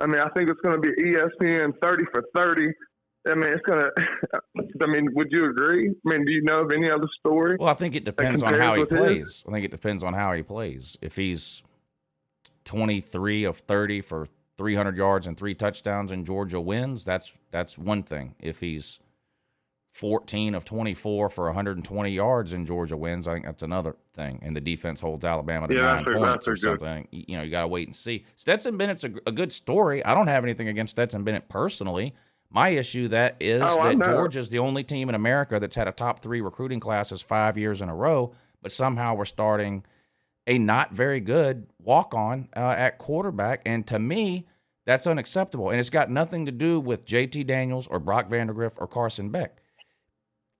I think it's going to be ESPN 30 for 30. It's going to, would you agree? Do you know of any other story? Well, I think it depends on how he plays. I think it depends on how he plays. If he's 23 of 30 for 300 yards and 3 touchdowns and Georgia wins, that's one thing. If he's 14 of 24 for 120 yards and Georgia wins, I think that's another thing. And the defense holds Alabama to 9 points or something. You got to wait and see. Stetson Bennett's a good story. I don't have anything against Stetson Bennett personally. My issue that Georgia's the only team in America that's had a top 3 recruiting classes 5 years in a row, but somehow we're starting a not very good walk-on at quarterback. And to me, that's unacceptable. And it's got nothing to do with JT Daniels or Brock Vandagriff or Carson Beck.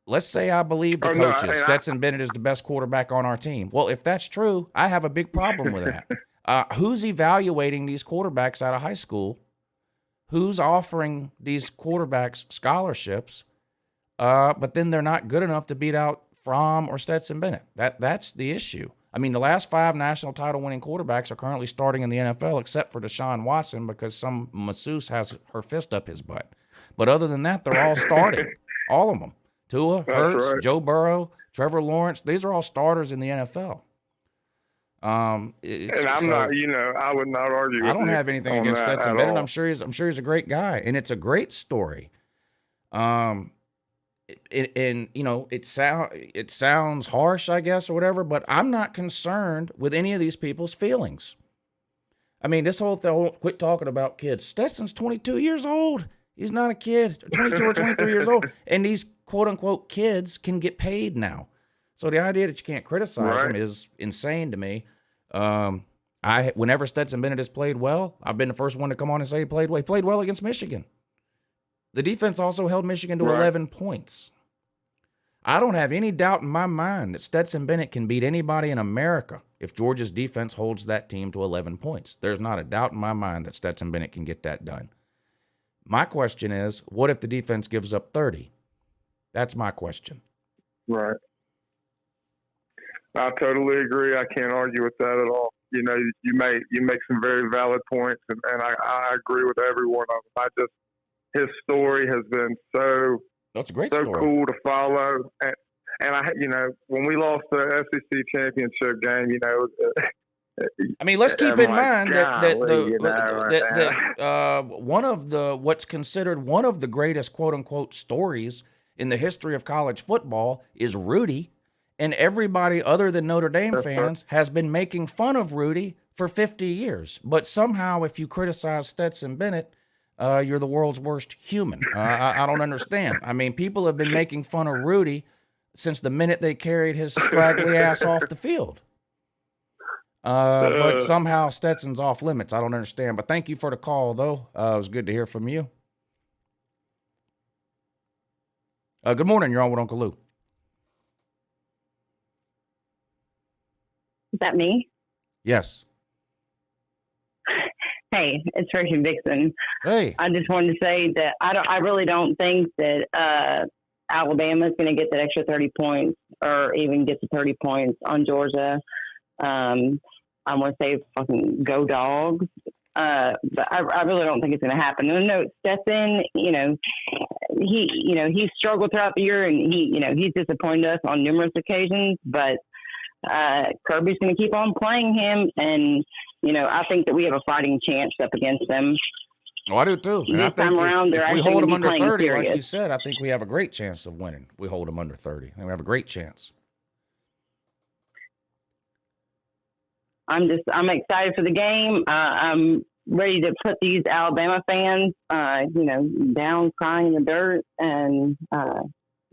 Let's say I believe the coaches. Stetson Bennett is the best quarterback on our team. Well, if that's true, I have a big problem with that. Who's evaluating these quarterbacks out of high school? Who's offering these quarterbacks scholarships, but then they're not good enough to beat out Fromm or Stetson Bennett? That's the issue. The last 5 national title winning quarterbacks are currently starting in the NFL, except for Deshaun Watson because some masseuse has her fist up his butt. But other than that, they're all starting, all of them. Tua, Hurts, Joe Burrow, Trevor Lawrence, these are all starters in the NFL. And I'm not, I would not argue. I don't have anything against Stetson Bennett. All. I'm sure he's a great guy, and it's a great story. And it sounds harsh, I guess, or whatever, but I'm not concerned with any of these people's feelings. I mean, this whole thing, quit talking about kids. Stetson's 22 years old. He's not a kid, 22 or 23 years old, and these quote unquote kids can get paid now. So the idea that you can't criticize him is insane to me. Whenever Stetson Bennett has played well, I've been the first one to come on and say he played well. He played well against Michigan. The defense also held Michigan to 11 points. I don't have any doubt in my mind that Stetson Bennett can beat anybody in America if Georgia's defense holds that team to 11 points. There's not a doubt in my mind that Stetson Bennett can get that done. My question is, what if the defense gives up 30? That's my question. Right. I totally agree. I can't argue with that at all. You make some very valid points, and I agree with every one of them. His story has been that's a great so story. Cool to follow. And when we lost the SEC championship game, I mean, let's keep in mind that one of what's considered one of the greatest quote unquote stories in the history of college football is Rudy, and everybody other than Notre Dame fans has been making fun of Rudy for 50 years. But somehow, if you criticize Stetson Bennett, you're the world's worst human. I don't understand. I mean, people have been making fun of Rudy since the minute they carried his scraggly ass off the field. But somehow Stetson's off limits. I don't understand. But thank you for the call, though. It was good to hear from you. Good morning. You're on with Uncle Lou. Is that me? Yes. Hey, it's Friction Vixen. Hey. I just wanted to say that I really don't think that Alabama's going to get that extra 30 points or even get to 30 points on Georgia. I want to say fucking go Dogs. But I really don't think it's going to happen. And no, Stetson, he struggled throughout the year, and he's disappointed us on numerous occasions. But Kirby's going to keep on playing him, and I think that we have a fighting chance up against them. Oh, I do too. And this time around, they're if we actually hold them going to be under playing 30, like serious. you said, I think we have a great chance of winning. We hold them under 30, and we have a great chance. I'm excited for the game. I'm ready to put these Alabama fans, down crying in the dirt, and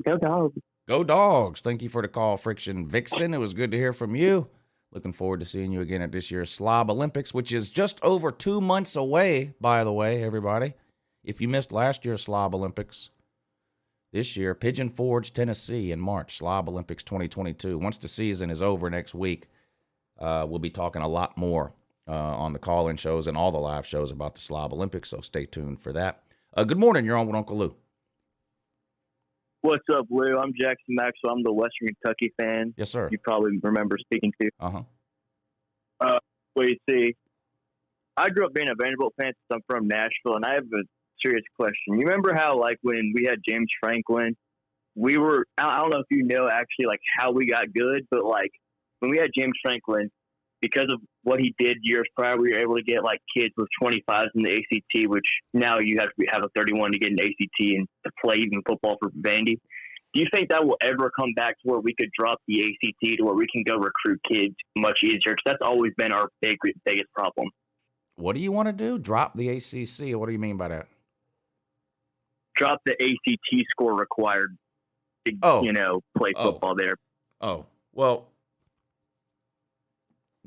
go Dogs. Go Dogs. Thank you for the call, Friction Vixen. It was good to hear from you. Looking forward to seeing you again at this year's Slob Olympics, which is just over 2 months away, by the way, everybody. If you missed last year's Slob Olympics, this year, Pigeon Forge, Tennessee in March, Slob Olympics 2022. Once the season is over next week, we'll be talking a lot more on the call-in shows and all the live shows about the Slob Olympics, so stay tuned for that. Good morning. You're on with Uncle Lou. What's up, Lou? I'm Jackson Maxwell. I'm the Western Kentucky fan. Yes, sir. You probably remember speaking to. Uh-huh. Well, you see, I grew up being a Vanderbilt fan since I'm from Nashville, and I have a serious question. You remember how, when we had James Franklin, we were, I don't know if you know actually, how we got good, but, when we had James Franklin, because of what he did years prior, we were able to get, kids with 25s in the ACT, which now you have to have a 31 to get an ACT and to play even football for Vandy. Do you think that will ever come back to where we could drop the ACT to where we can go recruit kids much easier? Because that's always been our biggest problem. What do you want to do? Drop the ACC? What do you mean by that? Drop the ACT score required to, play football there. Oh, well,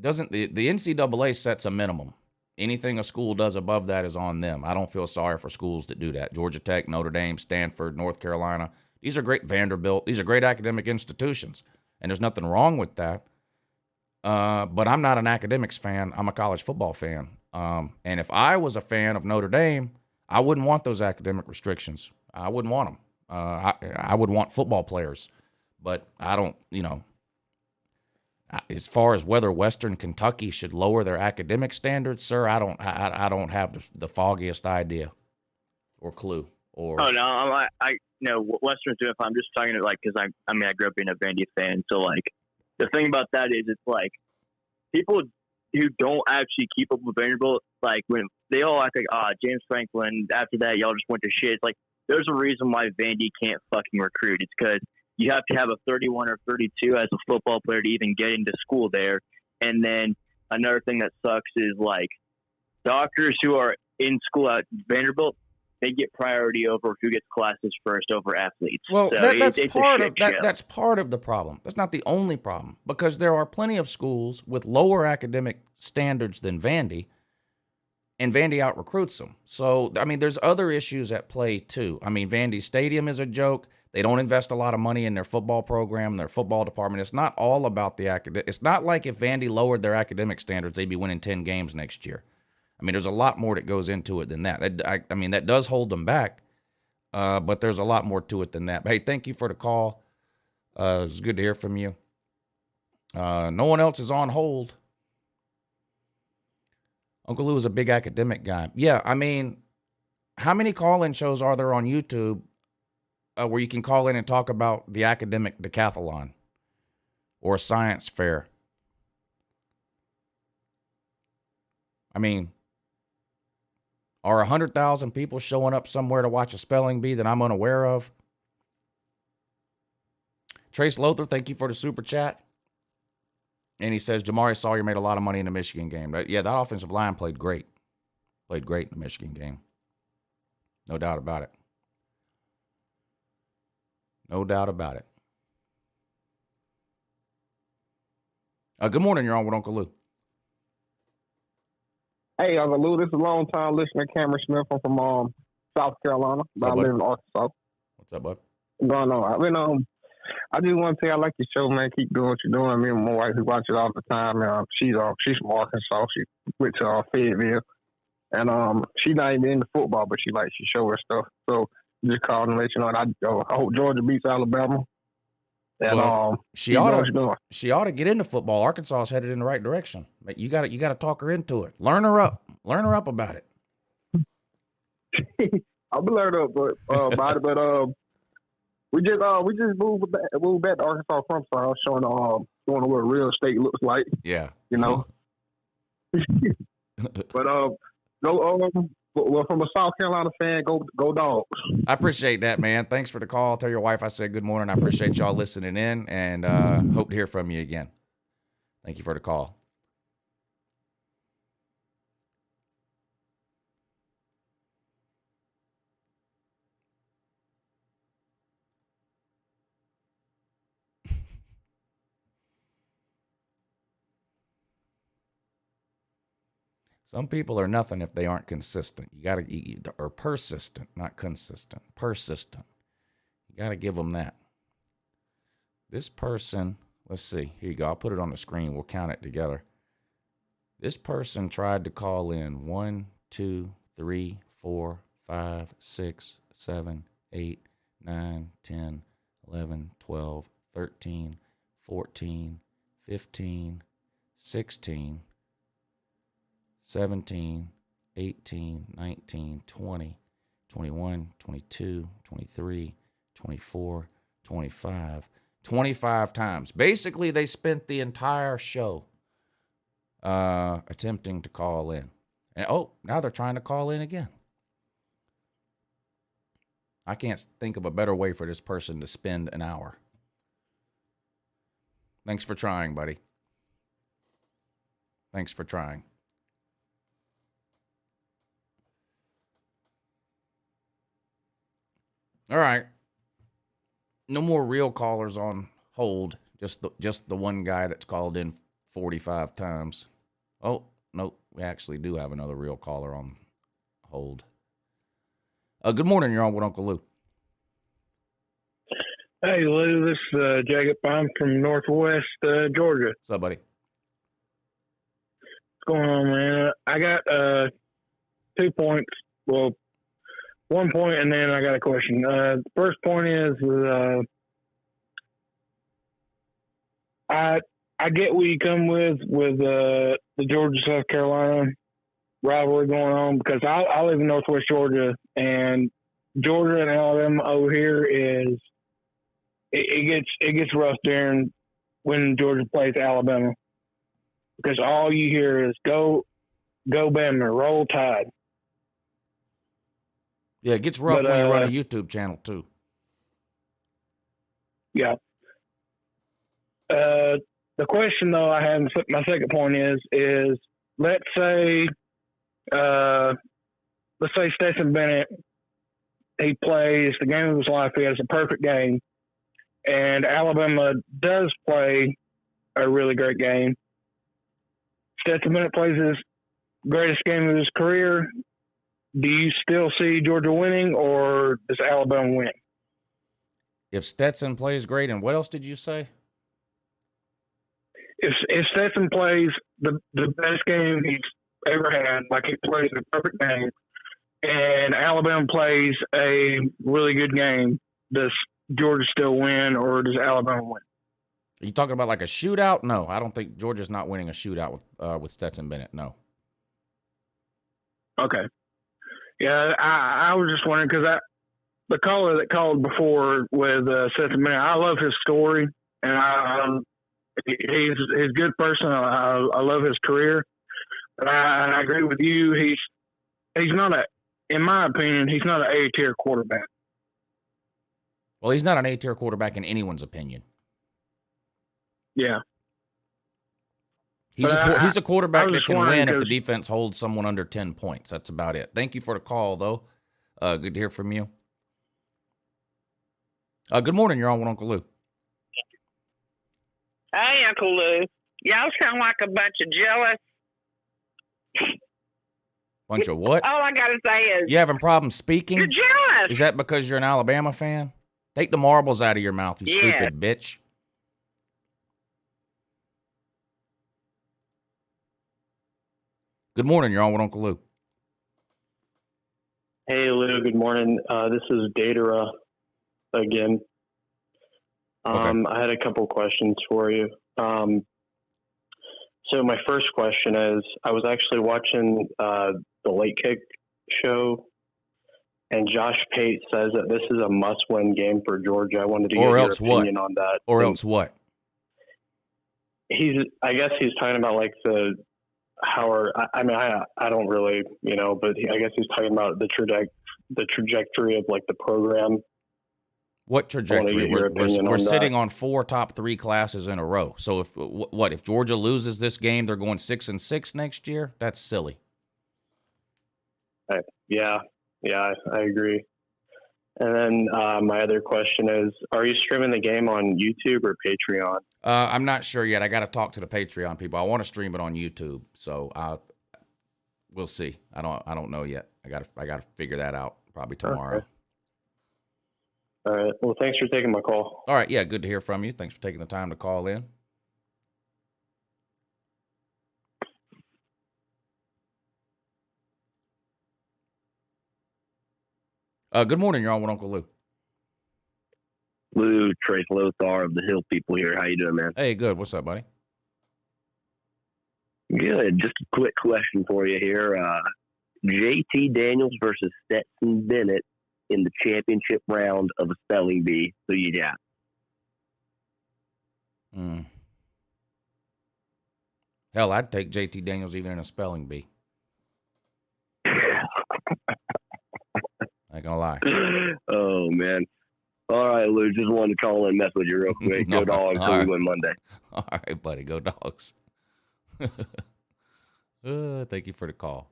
doesn't the NCAA sets a minimum. Anything a school does above that is on them. I don't feel sorry for schools that do that. Georgia Tech, Notre Dame, Stanford, North Carolina. These are great. Vanderbilt. These are great academic institutions, and there's nothing wrong with that. But I'm not an academics fan. I'm a college football fan. And if I was a fan of Notre Dame, I wouldn't want those academic restrictions. I wouldn't want them. I would want football players. But I don't, as far as whether Western Kentucky should lower their academic standards, sir, I don't have the foggiest idea or clue. Or Western's doing fine. I'm just talking to because I grew up being a Vandy fan, so the thing about that is it's people who don't actually keep up with Vanderbilt, like when they all act like, James Franklin, after that, y'all just went to shit. It's like, there's a reason why Vandy can't fucking recruit. It's because you have to have a 31 or 32 as a football player to even get into school there. And then another thing that sucks is, like, doctors who are in school at Vanderbilt, they get priority over who gets classes first over athletes. Well, So that's it's part a of shit show. that's part of the problem. That's not the only problem, because there are plenty of schools with lower academic standards than Vandy, and Vandy out recruits them. So, I mean, there's other issues at play too. I mean, Vandy Stadium is a joke. They don't invest a lot of money in their football program, their football department. It's not all about the academic. It's not like if Vandy lowered their academic standards, they'd be winning 10 games next year. I mean, there's a lot more that goes into it than that. I mean, that does hold them back, but there's a lot more to it than that. But hey, thank you for the call. It's good to hear from you. No one else is on hold. Uncle Lou is a big academic guy. Yeah, I mean, how many call-in shows are there on YouTube where you can call in and talk about the academic decathlon or a science fair? I mean, are 100,000 people showing up somewhere to watch a spelling bee that I'm unaware of? Trace Lothar, thank you for the super chat. And he says, Jamari Sawyer made a lot of money in the Michigan game. Yeah, that offensive line played great. Played great in the Michigan game. No doubt about it. No doubt about it. Good morning, you're on with Uncle Lou. Hey, Uncle Lou, this is a long-time listener, Cameron Smith. I'm from South Carolina, but I live in Arkansas. What's up, bud? What's going on? I just want to say I like your show, man. Keep doing what you're doing. Me and my wife, we watch it all the time. She's from Arkansas. She went to Fayetteville. And she's not even into football, but she likes your show and stuff. So just calling to let you know that I hope Georgia beats Alabama. And well, she ought to get into football. Arkansas is headed in the right direction. But you got to talk her into it. Learn her up about it. I'll be learned up about it, but we just moved back to Arkansas from, so I was showing what real estate looks like. Yeah, you know. But well, from a South Carolina fan, go Dogs. I appreciate that, man. Thanks for the call. Tell your wife I said good morning. I appreciate y'all listening in, and hope to hear from you again. Thank you for the call. Some people are nothing if they aren't consistent. Or persistent, not consistent. Persistent. You got to give them that. This person, let's see. Here you go. I'll put it on the screen. We'll count it together. This person tried to call in 1, 2, 3, 4, 5, 6, 7, 8, 9, 10, 11, 12, 13, 14, 15, 16, 17, 18, 19, 20, 21, 22, 23, 24, 25. 25 times. Basically, they spent the entire show attempting to call in. And now they're trying to call in again. I can't think of a better way for this person to spend an hour. Thanks for trying, buddy. Thanks for trying. All right. No more real callers on hold. Just the one guy that's called in 45 times. Oh, no, we actually do have another real caller on hold. Good morning, you're on with Uncle Lou. Hey, Lou, this is Jacob. I'm from Northwest Georgia. What's up, buddy? What's going on, man? I got 2 points. Well, 1 point, and then I got a question. The first point is, I get what you come with the Georgia-South Carolina rivalry going on, because I live in Northwest Georgia, and Georgia and Alabama over here it gets rough during when Georgia plays Alabama. because all you hear is go Bama, roll Tide. Yeah, it gets rough But, when you run a YouTube channel too. Yeah. The question though I have, my second point is let's say Stetson Bennett, he plays the game of his life. He has a perfect game, and Alabama does play a really great game. Stetson Bennett plays his greatest game of his career. Do you still see Georgia winning, or does Alabama win? If Stetson plays great, and what else did you say? If Stetson plays the best game he's ever had, like he plays a perfect game, and Alabama plays a really good game, does Georgia still win, or does Alabama win? Are you talking about like a shootout? No, I don't think Georgia's not winning a shootout with Stetson Bennett. No. Okay. Yeah, I was just wondering because the caller that called before with Stetson Bennett, I love his story, and he's a good person. I love his career. But I agree with you. He's not in my opinion, he's not an A-tier quarterback. Well, he's not an A-tier quarterback in anyone's opinion. Yeah. He's a quarterback that can win if the defense holds someone under 10 points. That's about it. Thank you for the call, though. Good to hear from you. Good morning. You're on with Uncle Lou. Hey, Uncle Lou. Y'all sound like a bunch of jealous. Bunch of what? All I got to say is... You having problems speaking? You're jealous. Is that because you're an Alabama fan? Take the marbles out of your mouth, you stupid bitch. Good morning. You're on with Uncle Lou. Hey, Lou. Good morning. This is Gators again. Okay. I had a couple questions for you. So my first question is, I was actually watching the Late Kick show, and Josh Pate says that this is a must-win game for Georgia. I wanted to get your opinion on that. Or else what? I guess he's talking about like the Howard. I mean, I don't really, but I guess he's talking about the trajectory of like the program. What trajectory? We're sitting on 4 top 3 classes in a row. So if Georgia loses this game, they're going 6-6 next year? That's silly. Yeah, I agree. And then my other question is, are you streaming the game on YouTube or Patreon? I'm not sure yet. I got to talk to the Patreon people. I want to stream it on YouTube, so we'll see. I don't know yet. I got to figure that out probably tomorrow. Okay. All right. Well, thanks for taking my call. All right. Yeah, good to hear from you. Thanks for taking the time to call in. Good morning. You're on with Uncle Lou. Lou, Trace Lothar of the Hill People here. How you doing, man? Hey, good. What's up, buddy? Good. Just a quick question for you here. JT Daniels versus Stetson Bennett in the championship round of a spelling bee. Who you got? Hell, I'd take JT Daniels even in a spelling bee. I ain't gonna lie. Oh, man. All right, Lou, just wanted to call and mess with you real quick. Go Dogs, so we win Monday. All right, buddy. Go Dogs. Thank you for the call.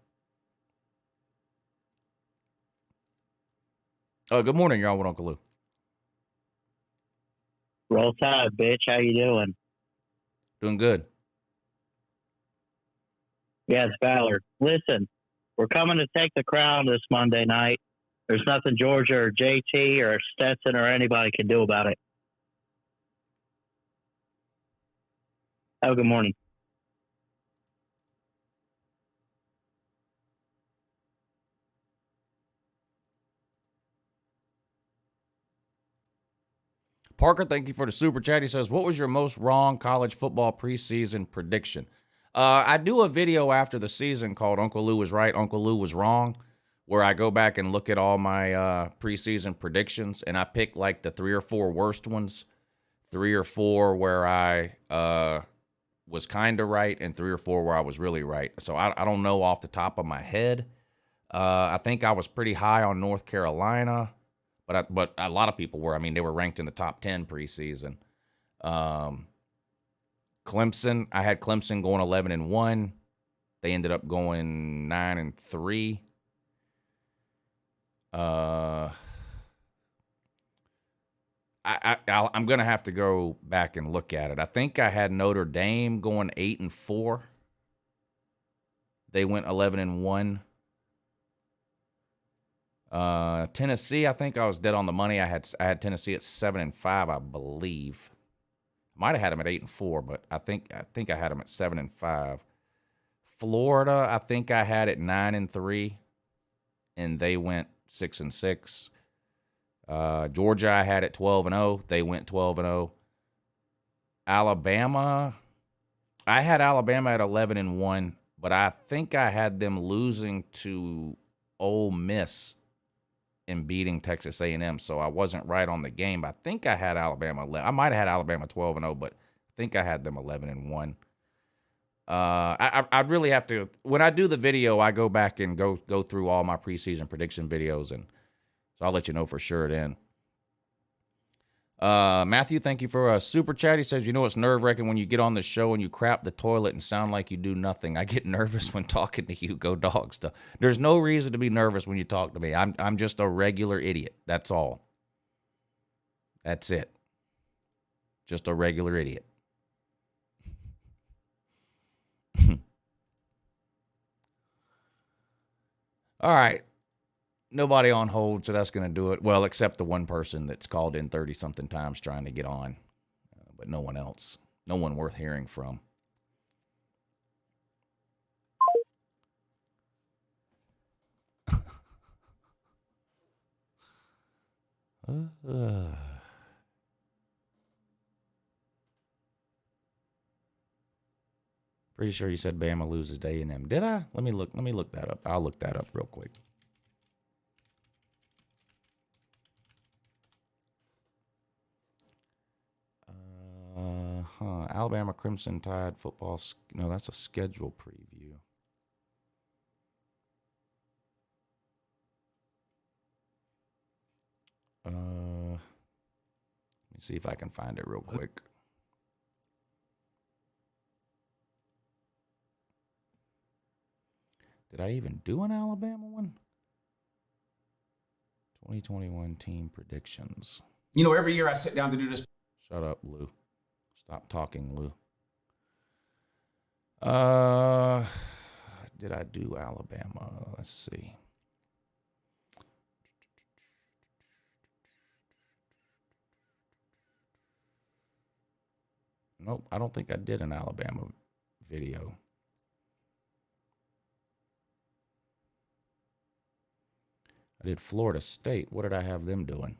Good morning. You're on with Uncle Lou. Roll Tide, bitch. How you doing? Doing good. Yeah, it's Ballard. Listen, we're coming to take the crown this Monday night. There's nothing Georgia or JT or Stetson or anybody can do about it. Have a good morning. Parker, thank you for the super chat. He says, what was your most wrong college football preseason prediction? I do a video after the season called Uncle Lou was right, Uncle Lou was wrong, where I go back and look at all my preseason predictions, and I pick like the 3 or 4 worst ones, 3 or 4 where I was kind of right and 3 or 4 where I was really right. So I don't know off the top of my head. I think I was pretty high on North Carolina, but a lot of people were. I mean, they were ranked in the top 10 preseason. Clemson, I had Clemson going 11-1. They ended up going 9-3. I'm gonna have to go back and look at it. I think I had Notre Dame going 8-4. They went 11-1. Tennessee, I think I was dead on the money. I had Tennessee at 7-5, I believe. Might have had them at 8-4, but I think I had them at 7-5. Florida, I think I had it 9-3, and they went 6-6. Georgia, I had it 12-0. They went 12-0. Alabama, I had Alabama at 11-1, but I think I had them losing to Ole Miss and beating Texas A&M, so I wasn't right on the game. I think I had Alabama. I might have had Alabama 12-0, but I think I had them 11-1. I'd really have to, when I do the video, I go back and go through all my preseason prediction videos, and so I'll let you know for sure then. Matthew, thank you for a super chat. He says, it's nerve-wracking when you get on the show and you crap the toilet and sound like you do nothing. I get nervous when talking to you. Go Dogs. There's no reason to be nervous when you talk to me. I'm just a regular idiot. That's all. That's it. Just a regular idiot. All right. Nobody on hold, so that's going to do it. Well, except the one person that's called in 30-something times trying to get on, but no one else. No one worth hearing from. Pretty sure you said Bama loses to A&M. Did I? Let me look that up. I'll look that up real quick. Alabama Crimson Tide football. No, that's a schedule preview. Let me see if I can find it real quick. Did I even do an Alabama one? 2021 team predictions. Every year I sit down to do this. Shut up, Lou. Stop talking, Lou. Did I do Alabama? Let's see. Nope, I don't think I did an Alabama video. I did Florida State. What did I have them doing?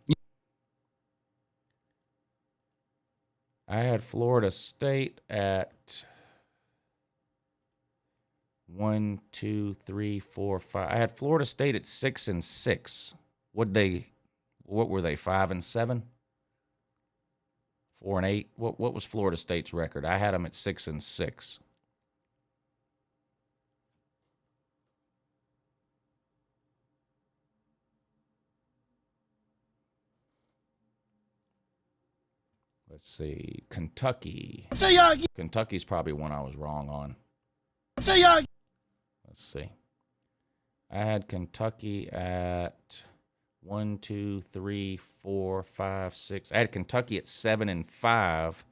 I had Florida State at 1, 2, 3, 4, 5. I had Florida State at 6-6. What were they? 5-7? 4-8. What was Florida State's record? I had them at 6-6. Let's see. Kentucky. Kentucky's probably one I was wrong on. Let's see. I had Kentucky at 1, 2, 3, 4, 5, 6. I had Kentucky at 7-5,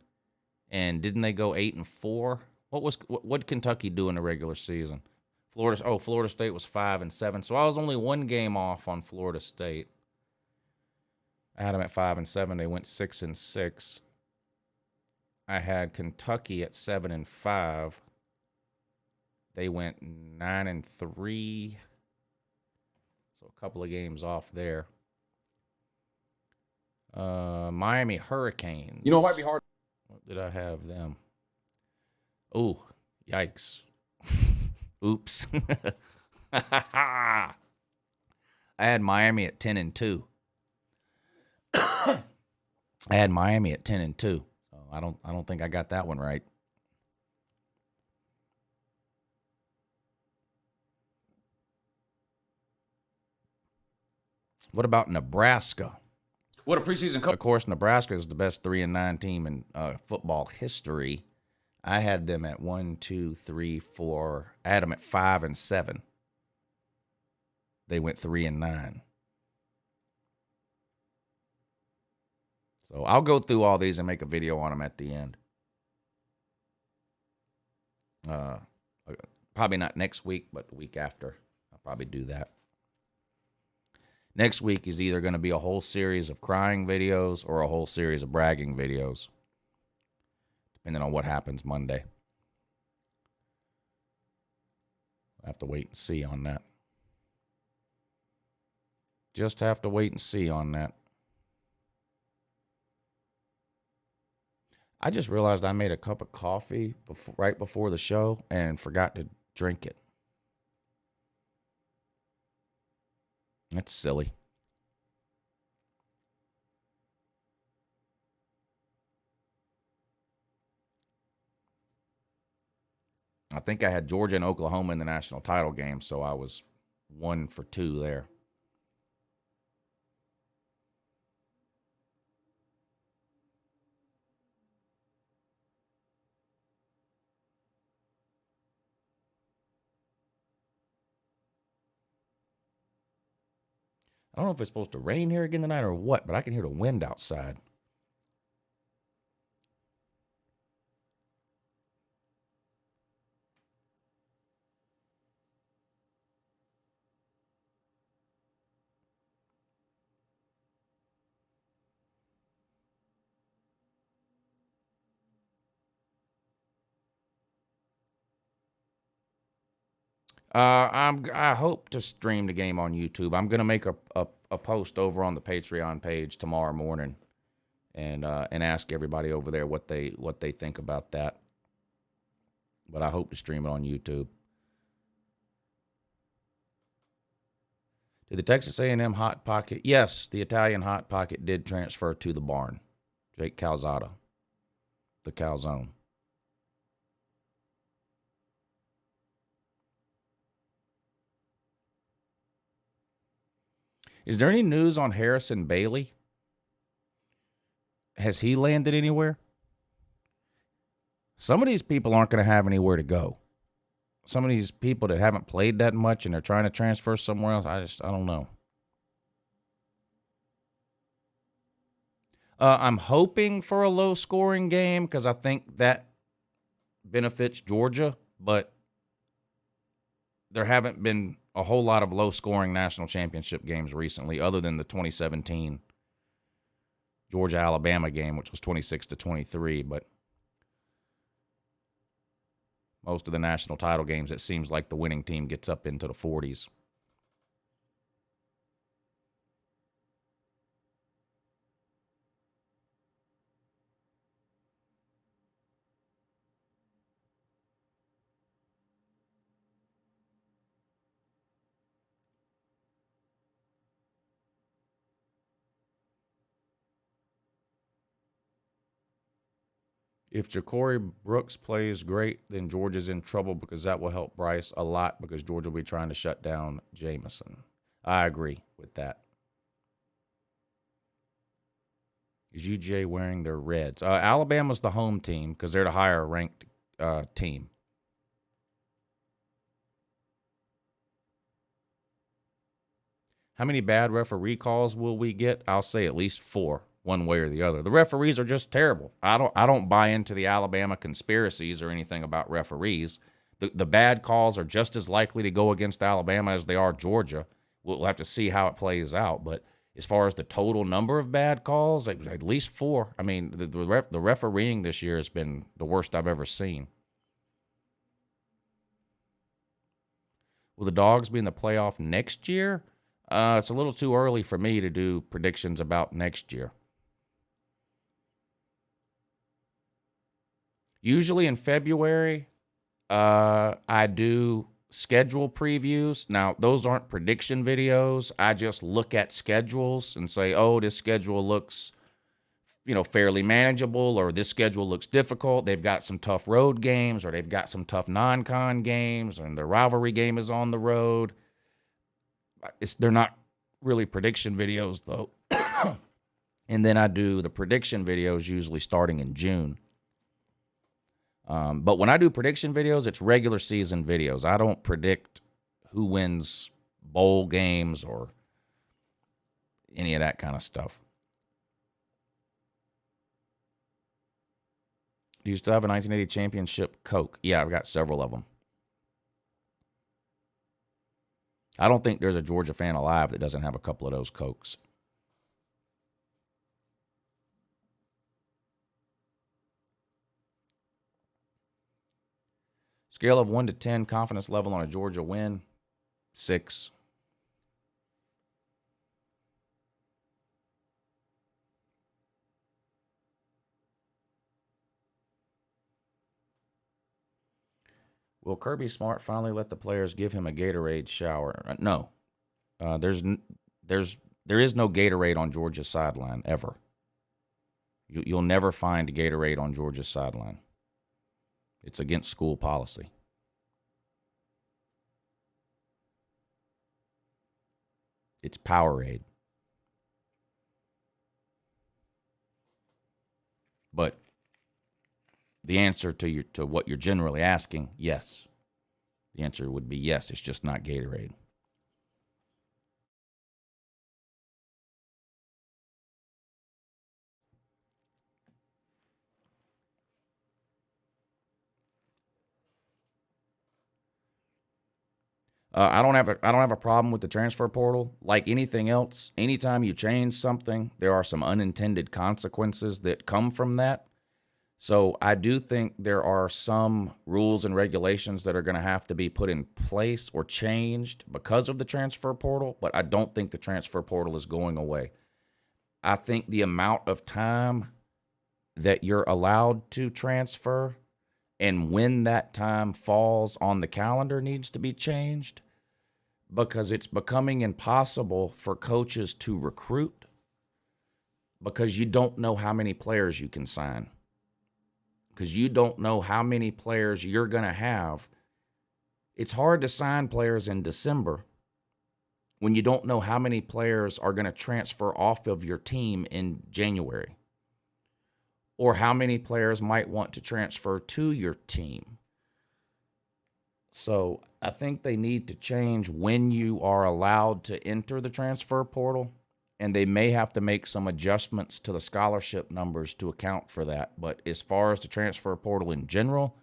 and didn't they go 8-4? What did Kentucky do in the regular season? Florida State was 5-7. So I was only one game off on Florida State. I had them at 5-7. They went 6-6. I had Kentucky at 7-5. They went 9-3. So a couple of games off there. Miami Hurricanes. It might be hard. What did I have them? Oh, yikes. Oops. I had Miami at 10-2. I had Miami at 10-2. So I don't think I got that one right. What about Nebraska? What a preseason coach. Of course, Nebraska is the best 3-9 team in football history. I had them at 1, 2, 3, 4. I had them at 5 and 7. They went 3-9. So I'll go through all these and make a video on them at the end. Probably not next week, but the week after. I'll probably do that. Next week is either going to be a whole series of crying videos or a whole series of bragging videos, depending on what happens Monday. I'll have to wait and see on that. Just have to wait and see on that. I just realized I made a cup of coffee right before the show and forgot to drink it. That's silly. I think I had Georgia and Oklahoma in the national title game, so I was 1 for 2 there. I don't know if it's supposed to rain here again tonight or what, but I can hear the wind outside. I hope to stream the game on YouTube. I'm gonna make a post over on the Patreon page tomorrow morning, and ask everybody over there what they think about that. But I hope to stream it on YouTube. Did the Texas A&M Hot Pocket? Yes, the Italian Hot Pocket did transfer to the barn. Jake Calzada, the Calzone. Is there any news on Harrison Bailey? Has he landed anywhere? Some of these people aren't going to have anywhere to go. Some of these people that haven't played that much and they're trying to transfer somewhere else, I don't know. I'm hoping for a low-scoring game because I think that benefits Georgia, but there haven't been a whole lot of low-scoring national championship games recently, other than the 2017 Georgia-Alabama game, which was 26-23. But most of the national title games, it seems like the winning team gets up into the 40s. If Ja'Cory Brooks plays great, then Georgia's in trouble because that will help Bryce a lot because Georgia will be trying to shut down Jameson. I agree with that. Is UJ wearing their reds? Alabama's the home team because they're the higher ranked team. How many bad referee calls will we get? I'll say at least 4. One way or the other. The referees are just terrible. I don't buy into the Alabama conspiracies or anything about referees. The bad calls are just as likely to go against Alabama as they are Georgia. We'll have to see how it plays out. But as far as the total number of bad calls, at least 4. I mean, the refereeing this year has been the worst I've ever seen. Will the Dogs be in the playoff next year? It's a little too early for me to do predictions about next year. Usually in February, I do schedule previews. Now, those aren't prediction videos. I just look at schedules and say, oh, this schedule looks, fairly manageable, or this schedule looks difficult. They've got some tough road games, or they've got some tough non-con games, and their rivalry game is on the road. They're not really prediction videos, though. And then I do the prediction videos usually starting in June. But when I do prediction videos, it's regular season videos. I don't predict who wins bowl games or any of that kind of stuff. Do you still have a 1980 championship Coke? Yeah, I've got several of them. I don't think there's a Georgia fan alive that doesn't have a couple of those Cokes. Scale of 1 to 10, confidence level on a Georgia win, 6. Will Kirby Smart finally let the players give him a Gatorade shower? No. There is no Gatorade on Georgia's sideline, ever. You'll never find Gatorade on Georgia's sideline. It's against school policy. It's Powerade. But the answer to what you're generally asking, yes. The answer would be yes. It's just not Gatorade. I don't have a problem with the transfer portal. Like anything else, anytime you change something, there are some unintended consequences that come from that. So I do think there are some rules and regulations that are going to have to be put in place or changed because of the transfer portal, but I don't think the transfer portal is going away. I think the amount of time that you're allowed to transfer and when that time falls on the calendar needs to be changed, because it's becoming impossible for coaches to recruit because you don't know how many players you can sign. Because you don't know how many players you're going to have. It's hard to sign players in December when you don't know how many players are going to transfer off of your team in January, or how many players might want to transfer to your team. So I think they need to change when you are allowed to enter the transfer portal, and they may have to make some adjustments to the scholarship numbers to account for that. But as far as the transfer portal in general,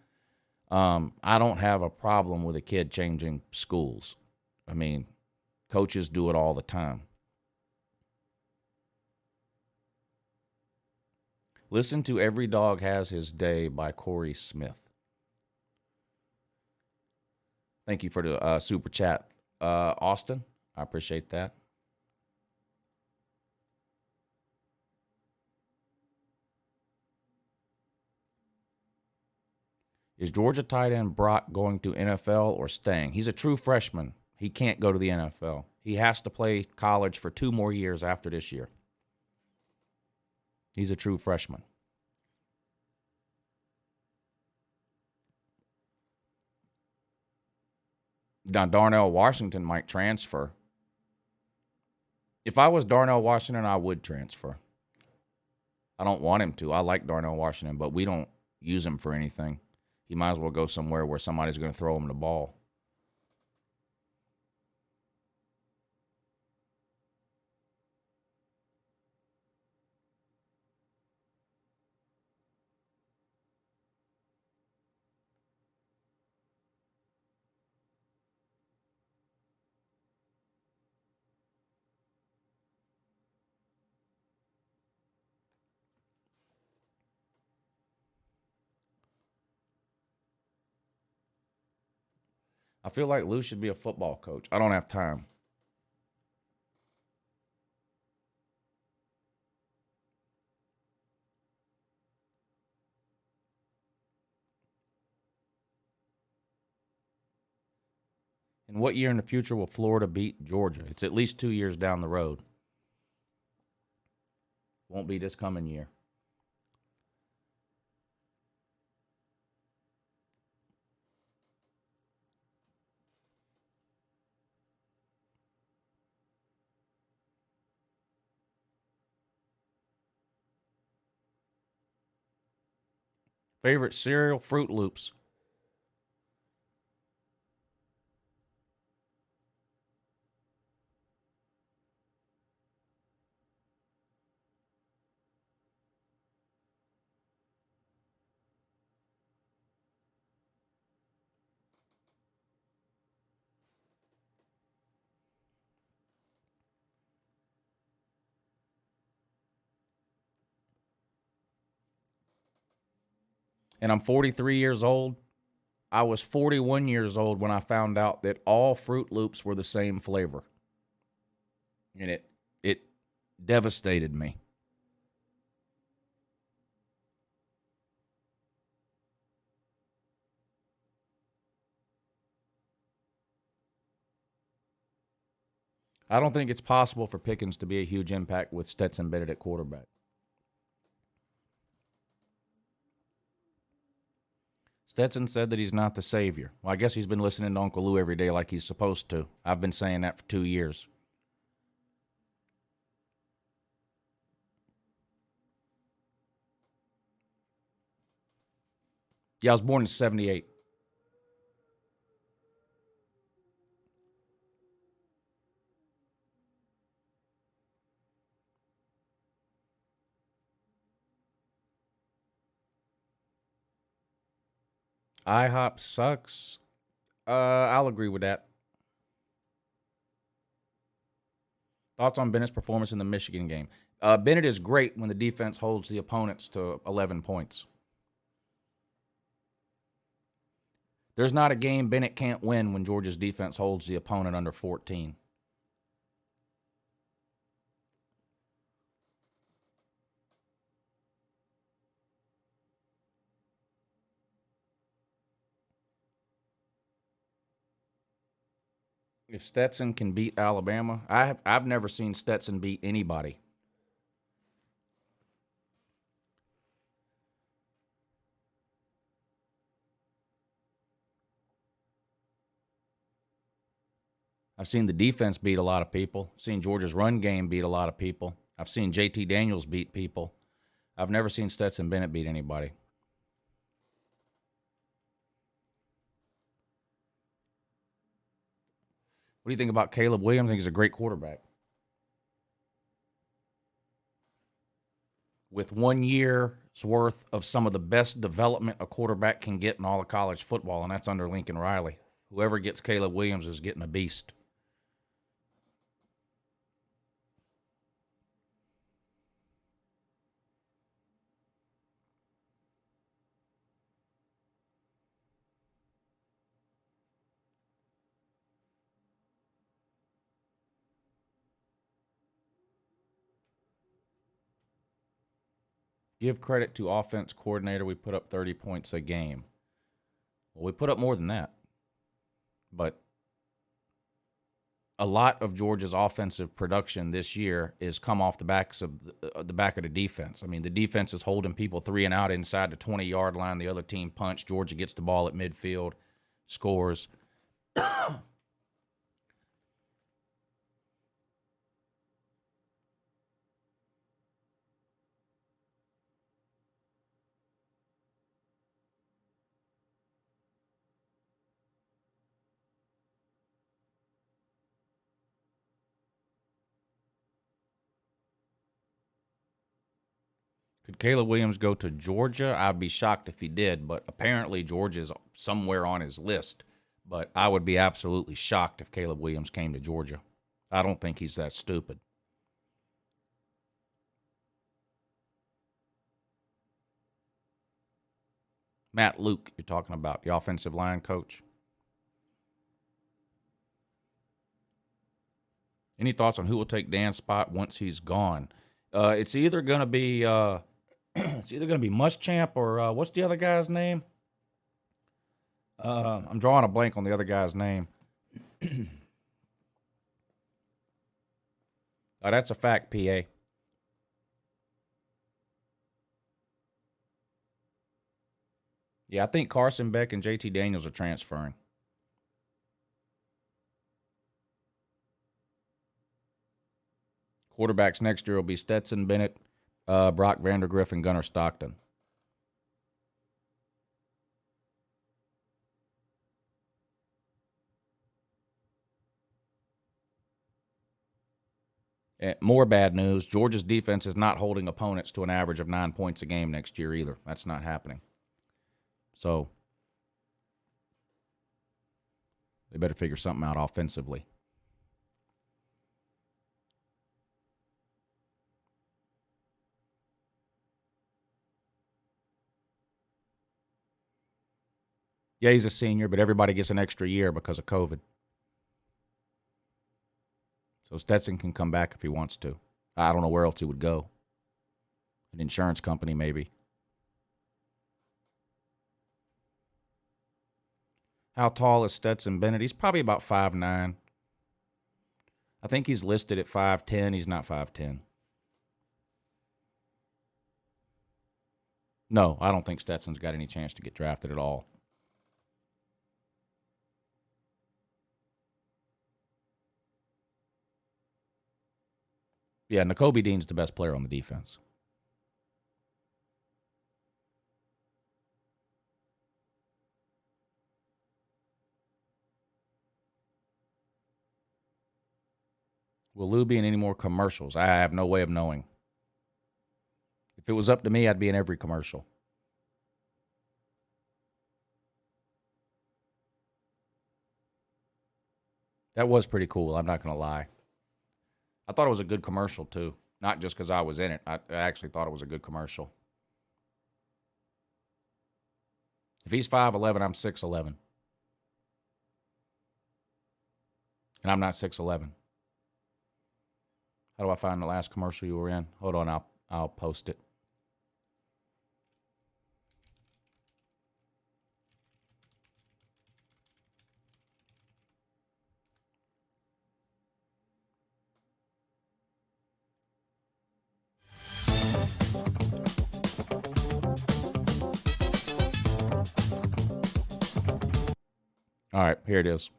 I don't have a problem with a kid changing schools. I mean, coaches do it all the time. Listen to Every Dog Has His Day by Corey Smith. Thank you for the super chat, Austin. I appreciate that. Is Georgia tight end Brock going to NFL or staying? He's a true freshman. He can't go to the NFL. He has to play college for 2 more years after this year. He's a true freshman. Now, Darnell Washington might transfer. If I was Darnell Washington, I would transfer. I don't want him to. I like Darnell Washington, but we don't use him for anything. He might as well go somewhere where somebody's going to throw him the ball. I feel like Lou should be a football coach. I don't have time. In what year in the future will Florida beat Georgia? It's at least 2 years down the road. Won't be this coming year. Favorite cereal? Fruit Loops. And I'm 43 years old. I was 41 years old when I found out that all Fruit Loops were the same flavor. And it devastated me. I don't think it's possible for Pickens to be a huge impact with Stetson Bennett at quarterback. Stetson said that he's not the savior. Well, I guess he's been listening to Uncle Lou every day like he's supposed to. I've been saying that for 2 years. Yeah, I was born in 78. IHOP sucks. I'll agree with that. Thoughts on Bennett's performance in the Michigan game? Bennett is great when the defense holds the opponents to 11 points. There's not a game Bennett can't win when Georgia's defense holds the opponent under 14. If Stetson can beat Alabama, I've never seen Stetson beat anybody. I've seen the defense beat a lot of people. I've seen Georgia's run game beat a lot of people. I've seen JT Daniels beat people. I've never seen Stetson Bennett beat anybody. What do you think about Caleb Williams? I think he's a great quarterback. With 1 year's worth of some of the best development a quarterback can get in all of college football, and that's under Lincoln Riley. Whoever gets Caleb Williams is getting a beast. Give credit to offense coordinator. We put up 30 points a game. Well, we put up more than that. But a lot of Georgia's offensive production this year is come off the backs of the back of the defense. I mean, the defense is holding people 3 and out inside the 20-yard line. The other team punch. Georgia gets the ball at midfield, scores. Could Caleb Williams go to Georgia? I'd be shocked if he did, but apparently Georgia's somewhere on his list. But I would be absolutely shocked if Caleb Williams came to Georgia. I don't think he's that stupid. Matt Luke, you're talking about, the offensive line coach. Any thoughts on who will take Dan's spot once he's gone? It's either going to be Muschamp or what's the other guy's name? I'm drawing a blank on the other guy's name. That's a fact, PA. Yeah, I think Carson Beck and JT Daniels are transferring. Quarterbacks next year will be Stetson Bennett, Brock Vandergriff, and Gunnar Stockton. More bad news. Georgia's defense is not holding opponents to an average of 9 points a game next year either. That's not happening. So they better figure something out offensively. Yeah, he's a senior, but everybody gets an extra year because of COVID. So Stetson can come back if he wants to. I don't know where else he would go. An insurance company, maybe. How tall is Stetson Bennett? He's probably about 5'9". I think he's listed at 5'10". He's not 5'10". No, I don't think Stetson's got any chance to get drafted at all. Yeah, Nakobe Dean's the best player on the defense. Will Lou be in any more commercials? I have no way of knowing. If it was up to me, I'd be in every commercial. That was pretty cool, I'm not going to lie. I thought it was a good commercial, too. Not just because I was in it. I actually thought it was a good commercial. If he's 5'11", I'm 6'11". And I'm not 6'11". How do I find the last commercial you were in? Hold on, I'll post it. All right, here it is.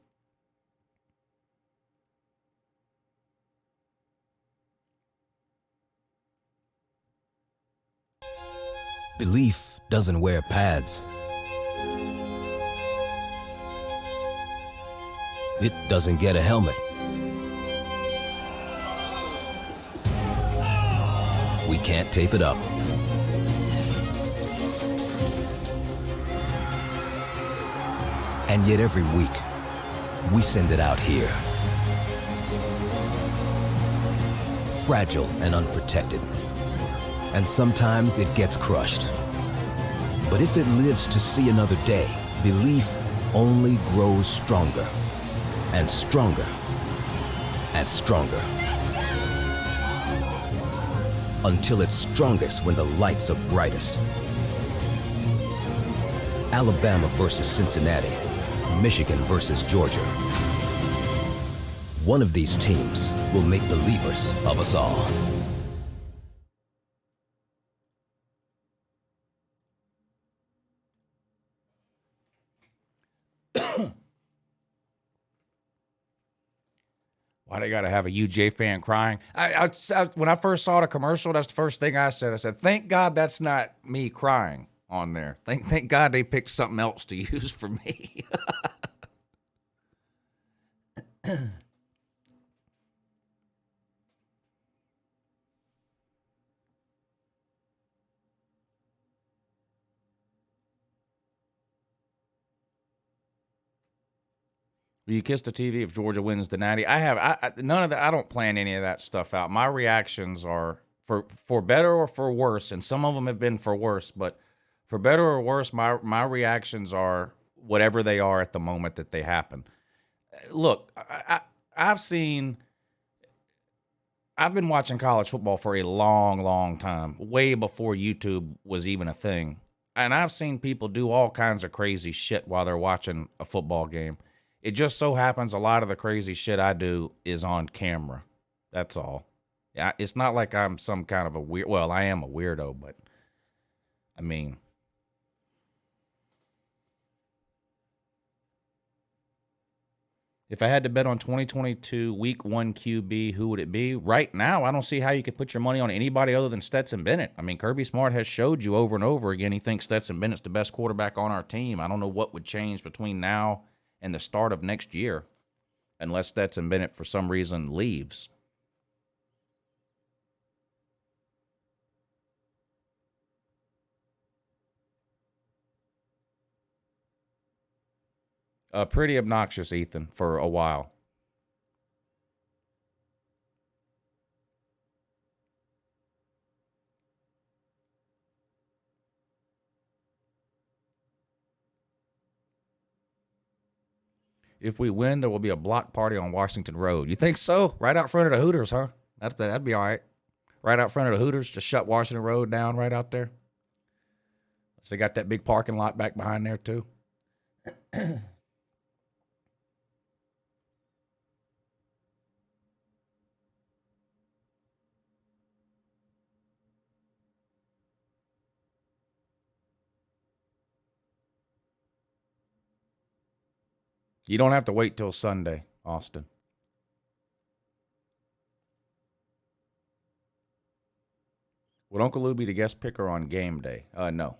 Belief doesn't wear pads. It doesn't get a helmet. We can't tape it up. And yet every week, we send it out here. Fragile and unprotected. And sometimes it gets crushed. But if it lives to see another day, belief only grows stronger and stronger and stronger. Until it's strongest when the lights are brightest. Alabama versus Cincinnati. Michigan versus Georgia. One of these teams will make believers of us all. Why they got to have a UJ fan crying? When I first saw the commercial, that's the first thing I said. I said, thank God that's not me crying on there. Thank God they picked something else to use for me. Will you kiss the TV if Georgia wins the Natty? None of that. I don't plan any of that stuff out. My reactions are for better or for worse, and some of them have been for worse, but for better or worse, my reactions are whatever they are at the moment that they happen. Look, I've been watching college football for a long, long time, way before YouTube was even a thing. And I've seen people do all kinds of crazy shit while they're watching a football game. It just so happens a lot of the crazy shit I do is on camera. That's all. Yeah, it's not like I'm some kind of a weird. Well, I am a weirdo, but I mean, if I had to bet on 2022 Week 1 QB, who would it be? Right now, I don't see how you could put your money on anybody other than Stetson Bennett. I mean, Kirby Smart has showed you over and over again he thinks Stetson Bennett's the best quarterback on our team. I don't know what would change between now and the start of next year, unless Stetson Bennett for some reason leaves. Pretty obnoxious, Ethan, for a while. If we win, there will be a block party on Washington Road. You think so? Right out front of the Hooters, huh? That'd be all right. Right out front of the Hooters, just shut Washington Road down right out there. So they got that big parking lot back behind there, too. You don't have to wait till Sunday, Austin. Would Uncle Lou be the guest picker on game day? No.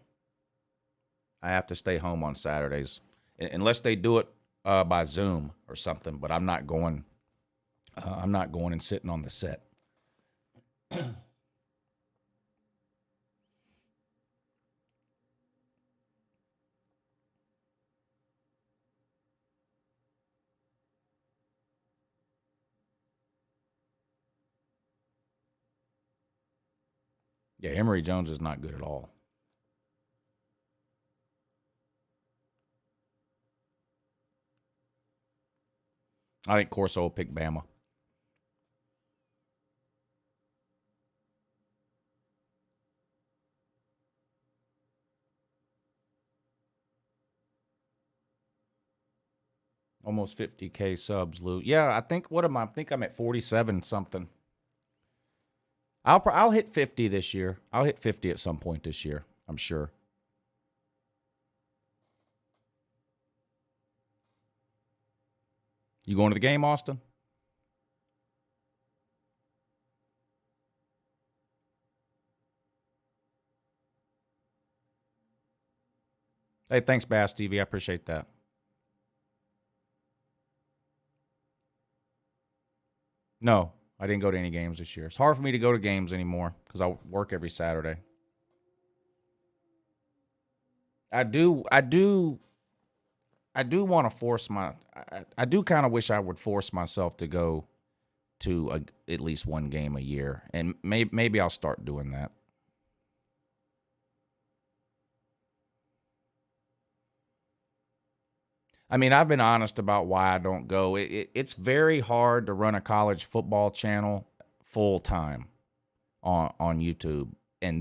I have to stay home on Saturdays. Unless they do it by Zoom or something, but I'm not going and sitting on the set. Yeah, Emory Jones is not good at all. I think Corso will pick Bama. Almost 50K subs, Lou. Yeah, I think, I think I'm at 47 something. I'll hit 50 this year. I'll hit 50 at some point this year, I'm sure. You going to the game, Austin? Hey, thanks, Bass TV. I appreciate that. No, I didn't go to any games this year. It's hard for me to go to games anymore because I work every Saturday. I do want to force I do kind of wish I would force myself to go to at least one game a year, and maybe I'll start doing that. I mean, I've been honest about why I don't go. It's very hard to run a college football channel full time on YouTube, and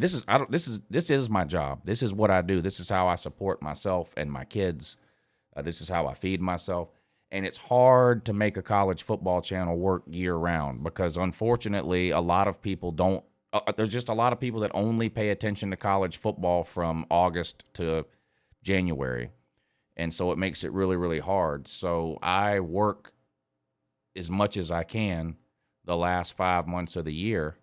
this is my job. This is what I do. This is how I support myself and my kids. This is how I feed myself. And it's hard to make a college football channel work year round because, unfortunately, a lot of people don't. There's just a lot of people that only pay attention to college football from August to January. And so it makes it really, really hard. So I work as much as I can the last 5 months of the year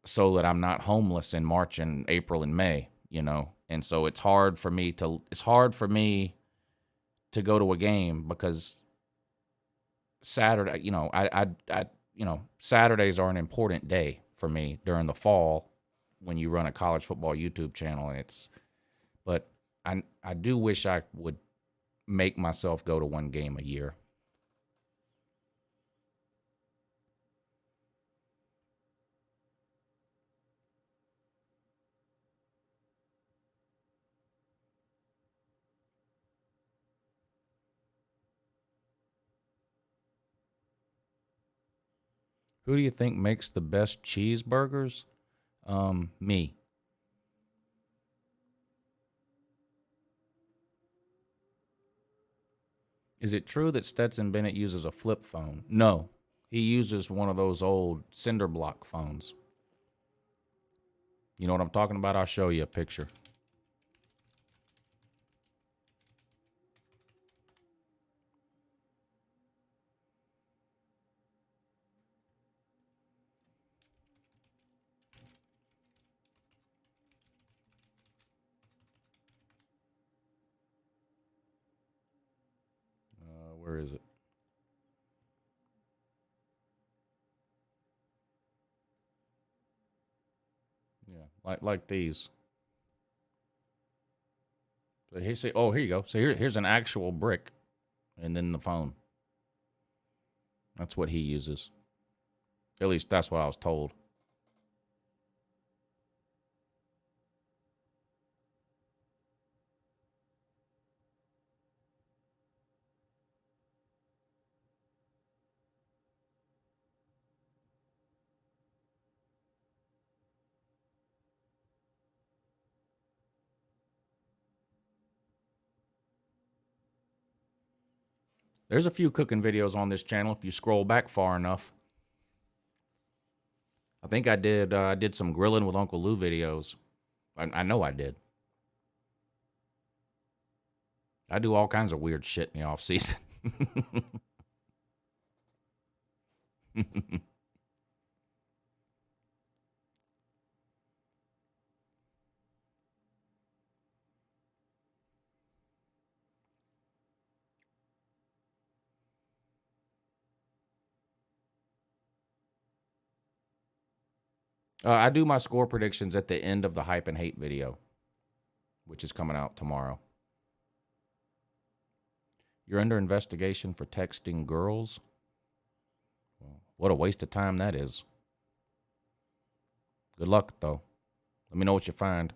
so that I'm not homeless in March and April and May, you know. And so it's hard for me to go to a game because Saturday, you know, Saturdays are an important day for me during the fall when you run a college football YouTube channel, but I do wish I would make myself go to one game a year. Who do you think makes the best cheeseburgers? Me. Is it true that Stetson Bennett uses a flip phone? No. He uses one of those old cinder block phones. You know what I'm talking about? I'll show you a picture. Where is it? Yeah, like these. So here you go. So here's an actual brick, and then the phone. That's what he uses. At least that's what I was told. There's a few cooking videos on this channel if you scroll back far enough. I think I did some grilling with Uncle Lou videos. I know I did. I do all kinds of weird shit in the off season. I do my score predictions at the end of the Hype and Hate video, which is coming out tomorrow. You're under investigation for texting girls? Well, what a waste of time that is. Good luck, though. Let me know what you find.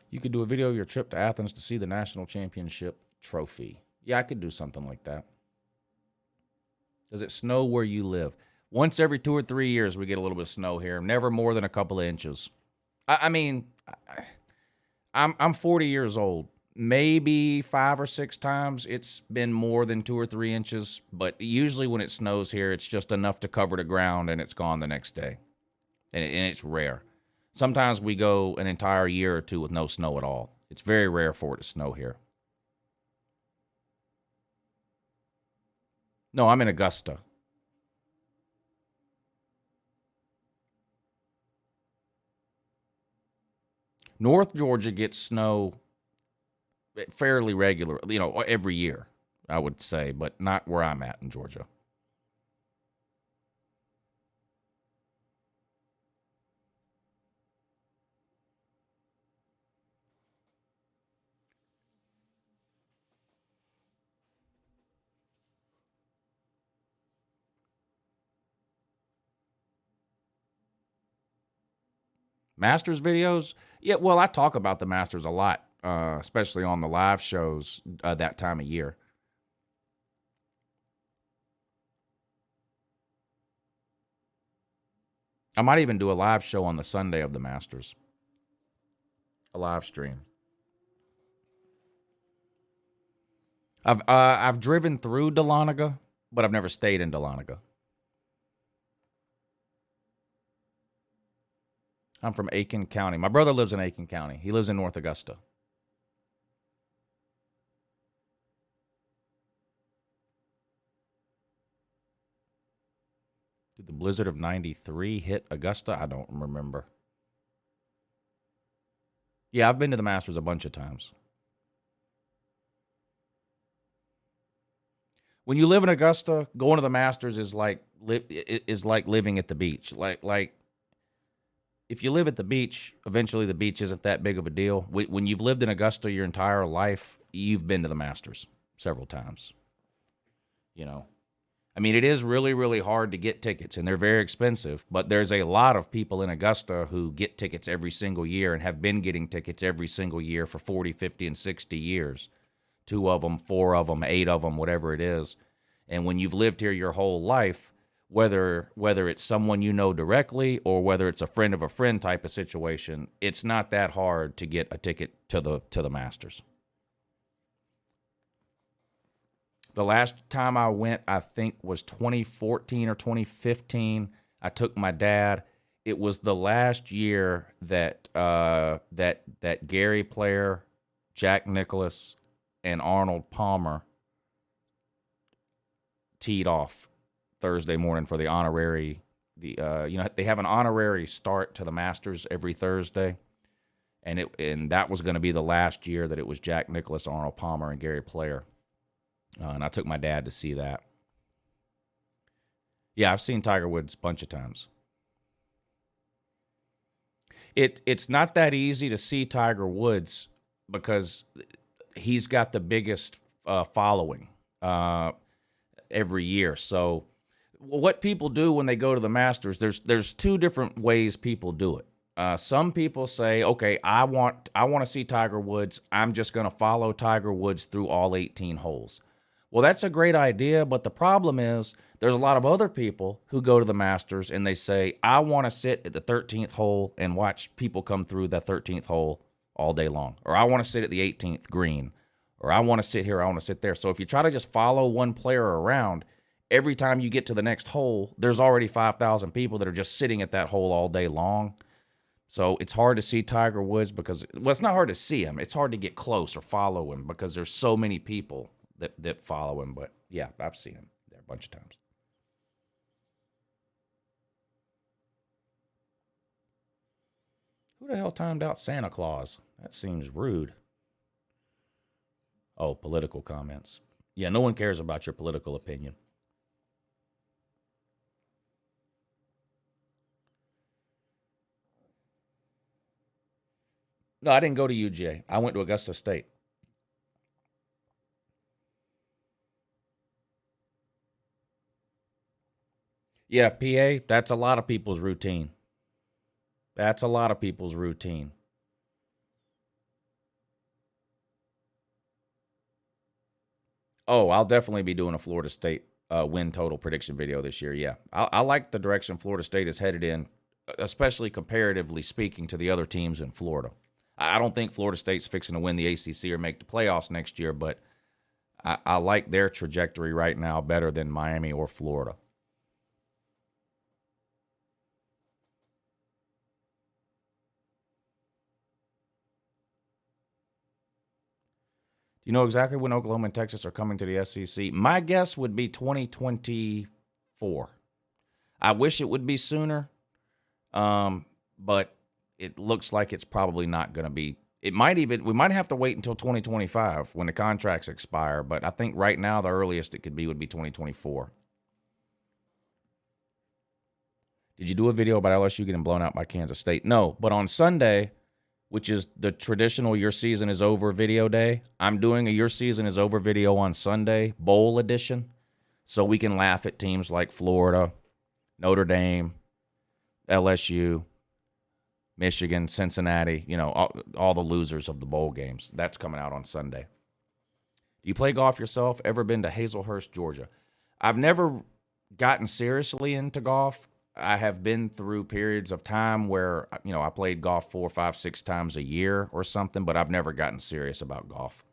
You could do a video of your trip to Athens to see the national championship trophy. Yeah, I could do something like that. Does it snow where you live? Once every 2 or 3 years, we get a little bit of snow here. Never more than a couple of inches. I'm 40 years old. Maybe 5 or 6 times it's been more than 2 or 3 inches. But usually when it snows here, it's just enough to cover the ground and it's gone the next day. And it's rare. Sometimes we go an entire year or two with no snow at all. It's very rare for it to snow here. No, I'm in Augusta. North Georgia gets snow fairly regular, every year, I would say, but not where I'm at in Georgia. Masters videos? Yeah, well, I talk about the Masters a lot, especially on the live shows that time of year. I might even do a live show on the Sunday of the Masters. A live stream. I've driven through Dahlonega, but I've never stayed in Dahlonega. I'm from Aiken County. My brother lives in Aiken County. He lives in North Augusta. Did the blizzard of 93 hit Augusta? I don't remember. Yeah, I've been to the Masters a bunch of times. When you live in Augusta, going to the Masters is like living at the beach. Like if you live at the beach, eventually the beach isn't that big of a deal. When you've lived in Augusta your entire life, you've been to the Masters several times. It is really, really hard to get tickets, and they're very expensive, but there's a lot of people in Augusta who get tickets every single year and have been getting tickets every single year for 40, 50, and 60 years. 2 of them, 4 of them, 8 of them, whatever it is. And when you've lived here your whole life, whether it's someone you know directly or whether it's a friend of a friend type of situation, it's not that hard to get a ticket to the Masters. The last time I went, I think, was 2014 or 2015. I took my dad. It was the last year that Gary Player Jack Nicklaus and Arnold Palmer teed off Thursday morning for the honorary. They have an honorary start to the Masters every Thursday, and that was going to be the last year that it was Jack Nicklaus, Arnold Palmer, and Gary Player. And I took my dad to see that. Yeah, I've seen Tiger Woods a bunch of times. It's not that easy to see Tiger Woods because he's got the biggest following every year. So what people do when they go to the Masters, there's two different ways people do it. Some people say, okay, I want to see Tiger Woods. I'm just going to follow Tiger Woods through all 18 holes. Well, that's a great idea, but the problem is there's a lot of other people who go to the Masters and they say, I want to sit at the 13th hole and watch people come through that 13th hole all day long. Or I want to sit at the 18th green. Or I want to sit here, I want to sit there. So if you try to just follow one player around, every time you get to the next hole, there's already 5,000 people that are just sitting at that hole all day long. So it's hard to see Tiger Woods because, well, it's not hard to see him. It's hard to get close or follow him because there's so many people that follow him. But yeah, I've seen him there a bunch of times. Who the hell timed out Santa Claus? That seems rude. Oh, political comments. Yeah, no one cares about your political opinion. No, I didn't go to UGA. I went to Augusta State. Yeah, PA, that's a lot of people's routine. That's a lot of people's routine. Oh, I'll definitely be doing a Florida State win total prediction video this year, yeah. I like the direction Florida State is headed in, especially comparatively speaking to the other teams in Florida. I don't think Florida State's fixing to win the ACC or make the playoffs next year, but I like their trajectory right now better than Miami or Florida. Do you know exactly when Oklahoma and Texas are coming to the SEC? My guess would be 2024. I wish it would be sooner, but it looks like it's probably not going to be. We might have to wait until 2025 when the contracts expire, but I think right now the earliest it could be would be 2024. Did you do a video about LSU getting blown out by Kansas State? No, but on Sunday, which is the traditional Your Season is Over video day, I'm doing a Your Season is Over video on Sunday, bowl edition, so we can laugh at teams like Florida, Notre Dame, LSU, Michigan, Cincinnati, all the losers of the bowl games. That's coming out on Sunday. Do you play golf yourself? Ever been to Hazelhurst, Georgia? I've never gotten seriously into golf. I have been through periods of time where, I played golf 4, 5, 6 times a year or something, but I've never gotten serious about golf.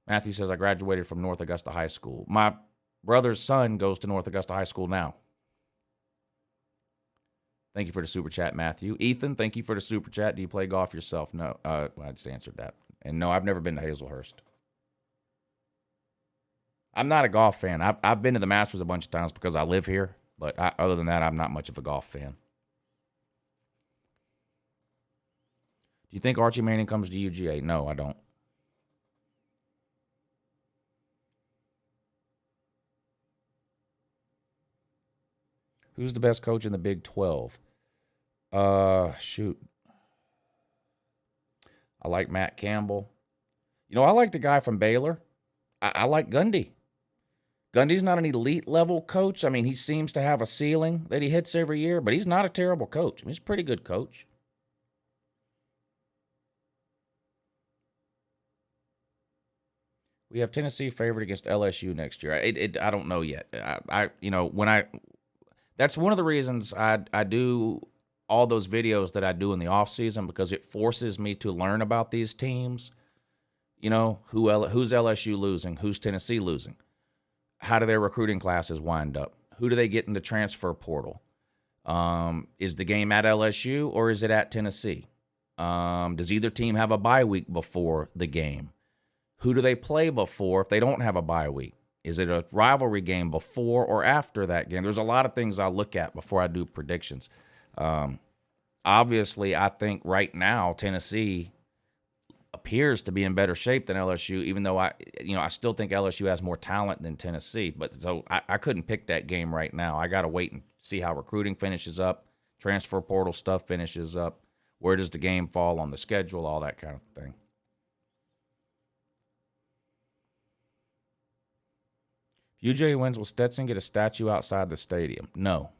Matthew says, I graduated from North Augusta High School. My brother's son goes to North Augusta High School now. Thank you for the super chat, Matthew. Ethan, thank you for the super chat. Do you play golf yourself? No. I just answered that. And no, I've never been to Hazelhurst. I'm not a golf fan. I've been to the Masters a bunch of times because I live here, but other than that, I'm not much of a golf fan. Do you think Archie Manning comes to UGA? No, I don't. Who's the best coach in the Big 12? Shoot. I like Matt Campbell. I like the guy from Baylor. I like Gundy. Gundy's not an elite level coach. I mean, he seems to have a ceiling that he hits every year, but he's not a terrible coach. He's a pretty good coach. We have Tennessee favored against LSU next year. I don't know yet. That's one of the reasons I do all those videos that I do in the off season, because it forces me to learn about these teams. Who's LSU losing? Who's Tennessee losing? How do their recruiting classes wind up? Who do they get in the transfer portal? Is the game at LSU or is it at Tennessee? Does either team have a bye week before the game? Who do they play before if they don't have a bye week? Is it a rivalry game before or after that game? There's a lot of things I look at before I do predictions. Obviously, I think right now Tennessee appears to be in better shape than LSU, even though I still think LSU has more talent than Tennessee. But so I couldn't pick that game right now. I got to wait and see how recruiting finishes up, transfer portal stuff finishes up. Where does the game fall on the schedule? All that kind of thing. If UJ wins, will Stetson get a statue outside the stadium? No.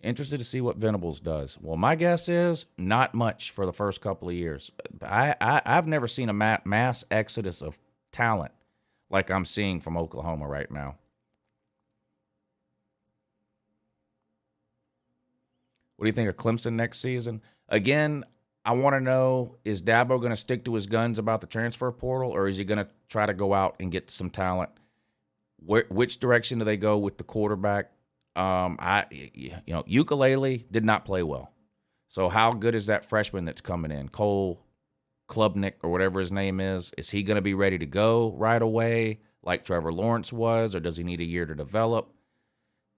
Interested to see what Venables does. Well, my guess is not much for the first couple of years. I've never seen a mass exodus of talent like I'm seeing from Oklahoma right now. What do you think of Clemson next season? Again, I want to know, is Dabo going to stick to his guns about the transfer portal, or is he going to try to go out and get some talent? Which direction do they go with the quarterback? Ukulele did not play well. So how good is that freshman that's coming in? Cole Klubnik or whatever his name is. Is he going to be ready to go right away like Trevor Lawrence was, or does he need a year to develop?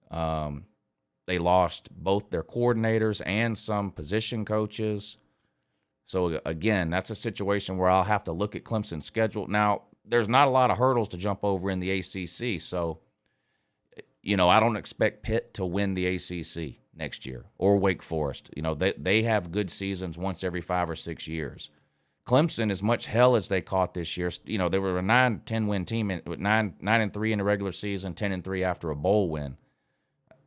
They lost both their coordinators and some position coaches. So, again, that's a situation where I'll have to look at Clemson's schedule. Now, there's not a lot of hurdles to jump over in the ACC, so, I don't expect Pitt to win the ACC next year or Wake Forest. They have good seasons once every 5 or 6 years. Clemson, as much hell as they caught this year, they were a 9-10 win team, 9-3 in the regular season, 10-3 after a bowl win.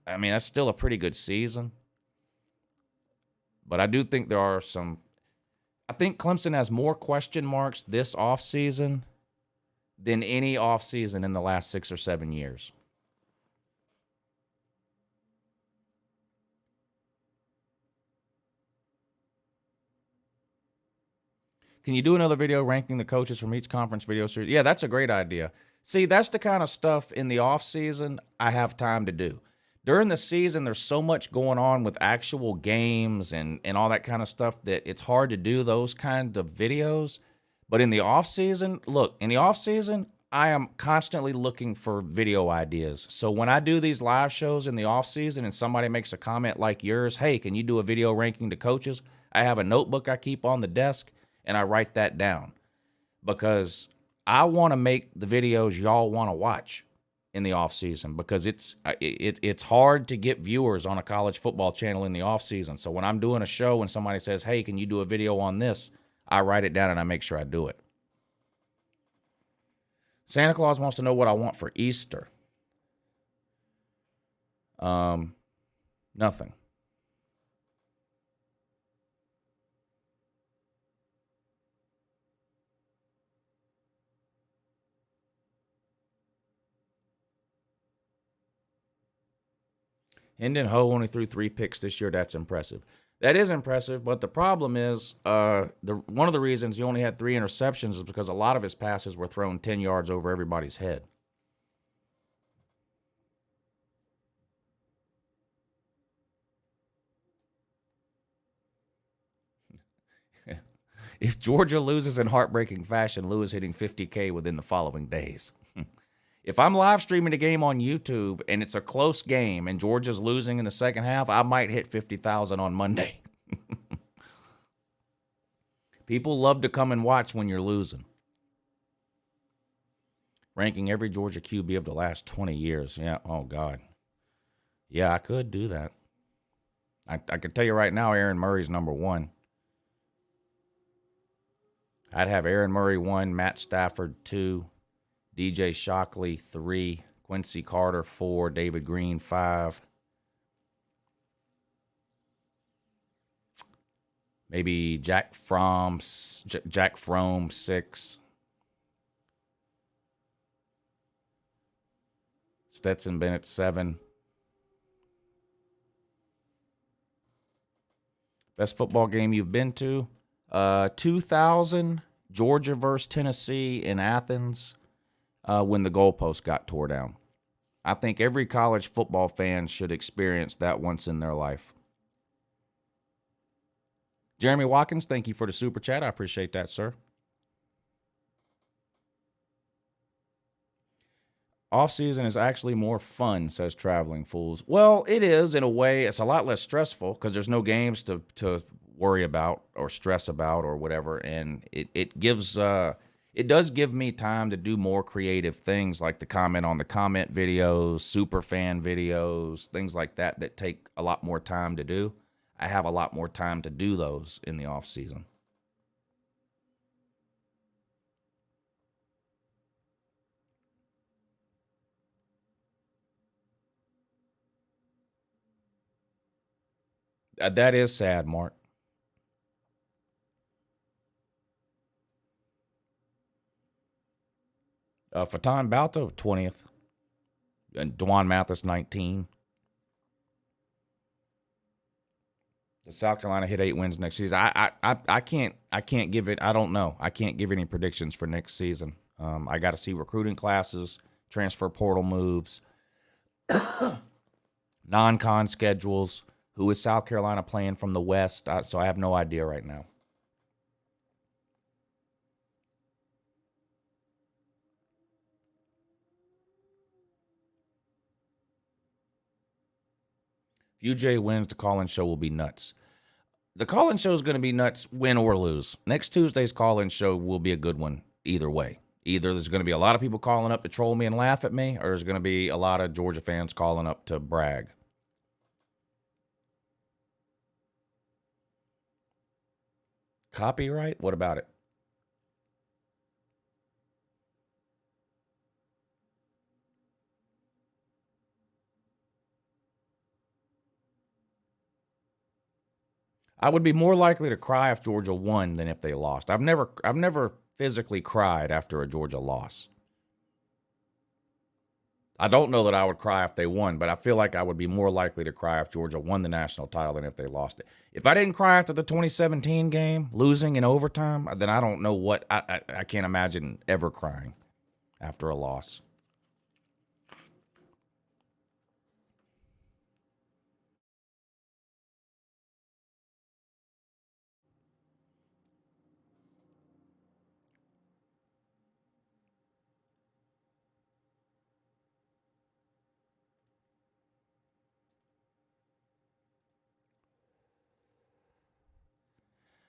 I mean, that's still a pretty good season. But I do think there are some – I think Clemson has more question marks this offseason than any offseason in the last 6 or 7 years. Can you do another video ranking the coaches from each conference video series? Yeah, that's a great idea. See, that's the kind of stuff in the offseason I have time to do. During the season, there's so much going on with actual games and all that kind of stuff that it's hard to do those kinds of videos. But in the offseason, I am constantly looking for video ideas. So when I do these live shows in the offseason and somebody makes a comment like yours, hey, can you do a video ranking the coaches? I have a notebook I keep on the desk, and I write that down because I want to make the videos y'all want to watch in the offseason because it's hard to get viewers on a college football channel in the offseason. So when I'm doing a show and somebody says, hey, can you do a video on this? I write it down and I make sure I do it. Santa Claus wants to know what I want for Easter. Nothing. Hendon Ho only threw 3 picks this year. That's impressive. That is impressive, but the problem is one of the reasons he only had 3 interceptions is because a lot of his passes were thrown 10 yards over everybody's head. If Georgia loses in heartbreaking fashion, Lou is hitting 50K within the following days. If I'm live streaming a game on YouTube and it's a close game and Georgia's losing in the second half, I might hit 50,000 on Monday. People love to come and watch when you're losing. Ranking every Georgia QB of the last 20 years. Yeah, oh, God. Yeah, I could do that. I can tell you right now, Aaron Murray's number 1. I'd have Aaron Murray 1, Matt Stafford 2, DJ Shockley 3, Quincy Carter 4, David Green 5. Maybe Jack Fromm 6. Stetson Bennett 7. Best football game you've been to? 2000, Georgia versus Tennessee in Athens. When the goalpost got tore down. I think every college football fan should experience that once in their life. Jeremy Watkins, thank you for the super chat. I appreciate that, sir. Off-season is actually more fun, says Traveling Fools. Well, it is in a way. It's a lot less stressful because there's no games to worry about or stress about or whatever. And it does give me time to do more creative things like the comment on the comment videos, super fan videos, things like that take a lot more time to do. I have a lot more time to do those in the off-season. That is sad, Mark. Fatan Balto, 20th. And Dwan Mathis, 19. The South Carolina hit 8 wins next season. I can't give it. I don't know. I can't give any predictions for next season. I got to see recruiting classes, transfer portal moves, non-con schedules. Who is South Carolina playing from the West? So I have no idea right now. If UJ wins, the call-in show will be nuts. The call-in show is going to be nuts, win or lose. Next Tuesday's call-in show will be a good one either way. Either there's going to be a lot of people calling up to troll me and laugh at me, or there's going to be a lot of Georgia fans calling up to brag. Copyright? What about it? I would be more likely to cry if Georgia won than if they lost. I've never physically cried after a Georgia loss. I don't know that I would cry if they won, but I feel like I would be more likely to cry if Georgia won the national title than if they lost it. If I didn't cry after the 2017 game, losing in overtime, then I don't know what I can't imagine ever crying after a loss.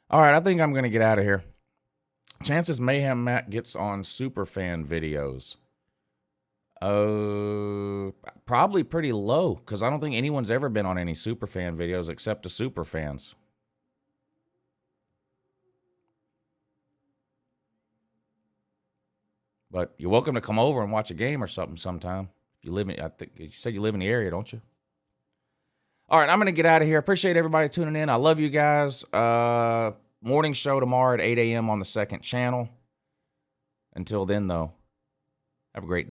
All right, I think I'm going to get out of here. Chances Mayhem Matt gets on Superfan videos. Probably pretty low, because I don't think anyone's ever been on any Superfan videos except the Superfans. But you're welcome to come over and watch a game or something sometime. If you live in, I think you said you live in the area, don't you? All right, I'm going to get out of here. Appreciate everybody tuning in. I love you guys. Morning show tomorrow at 8 a.m. on the second channel. Until then, though, have a great day.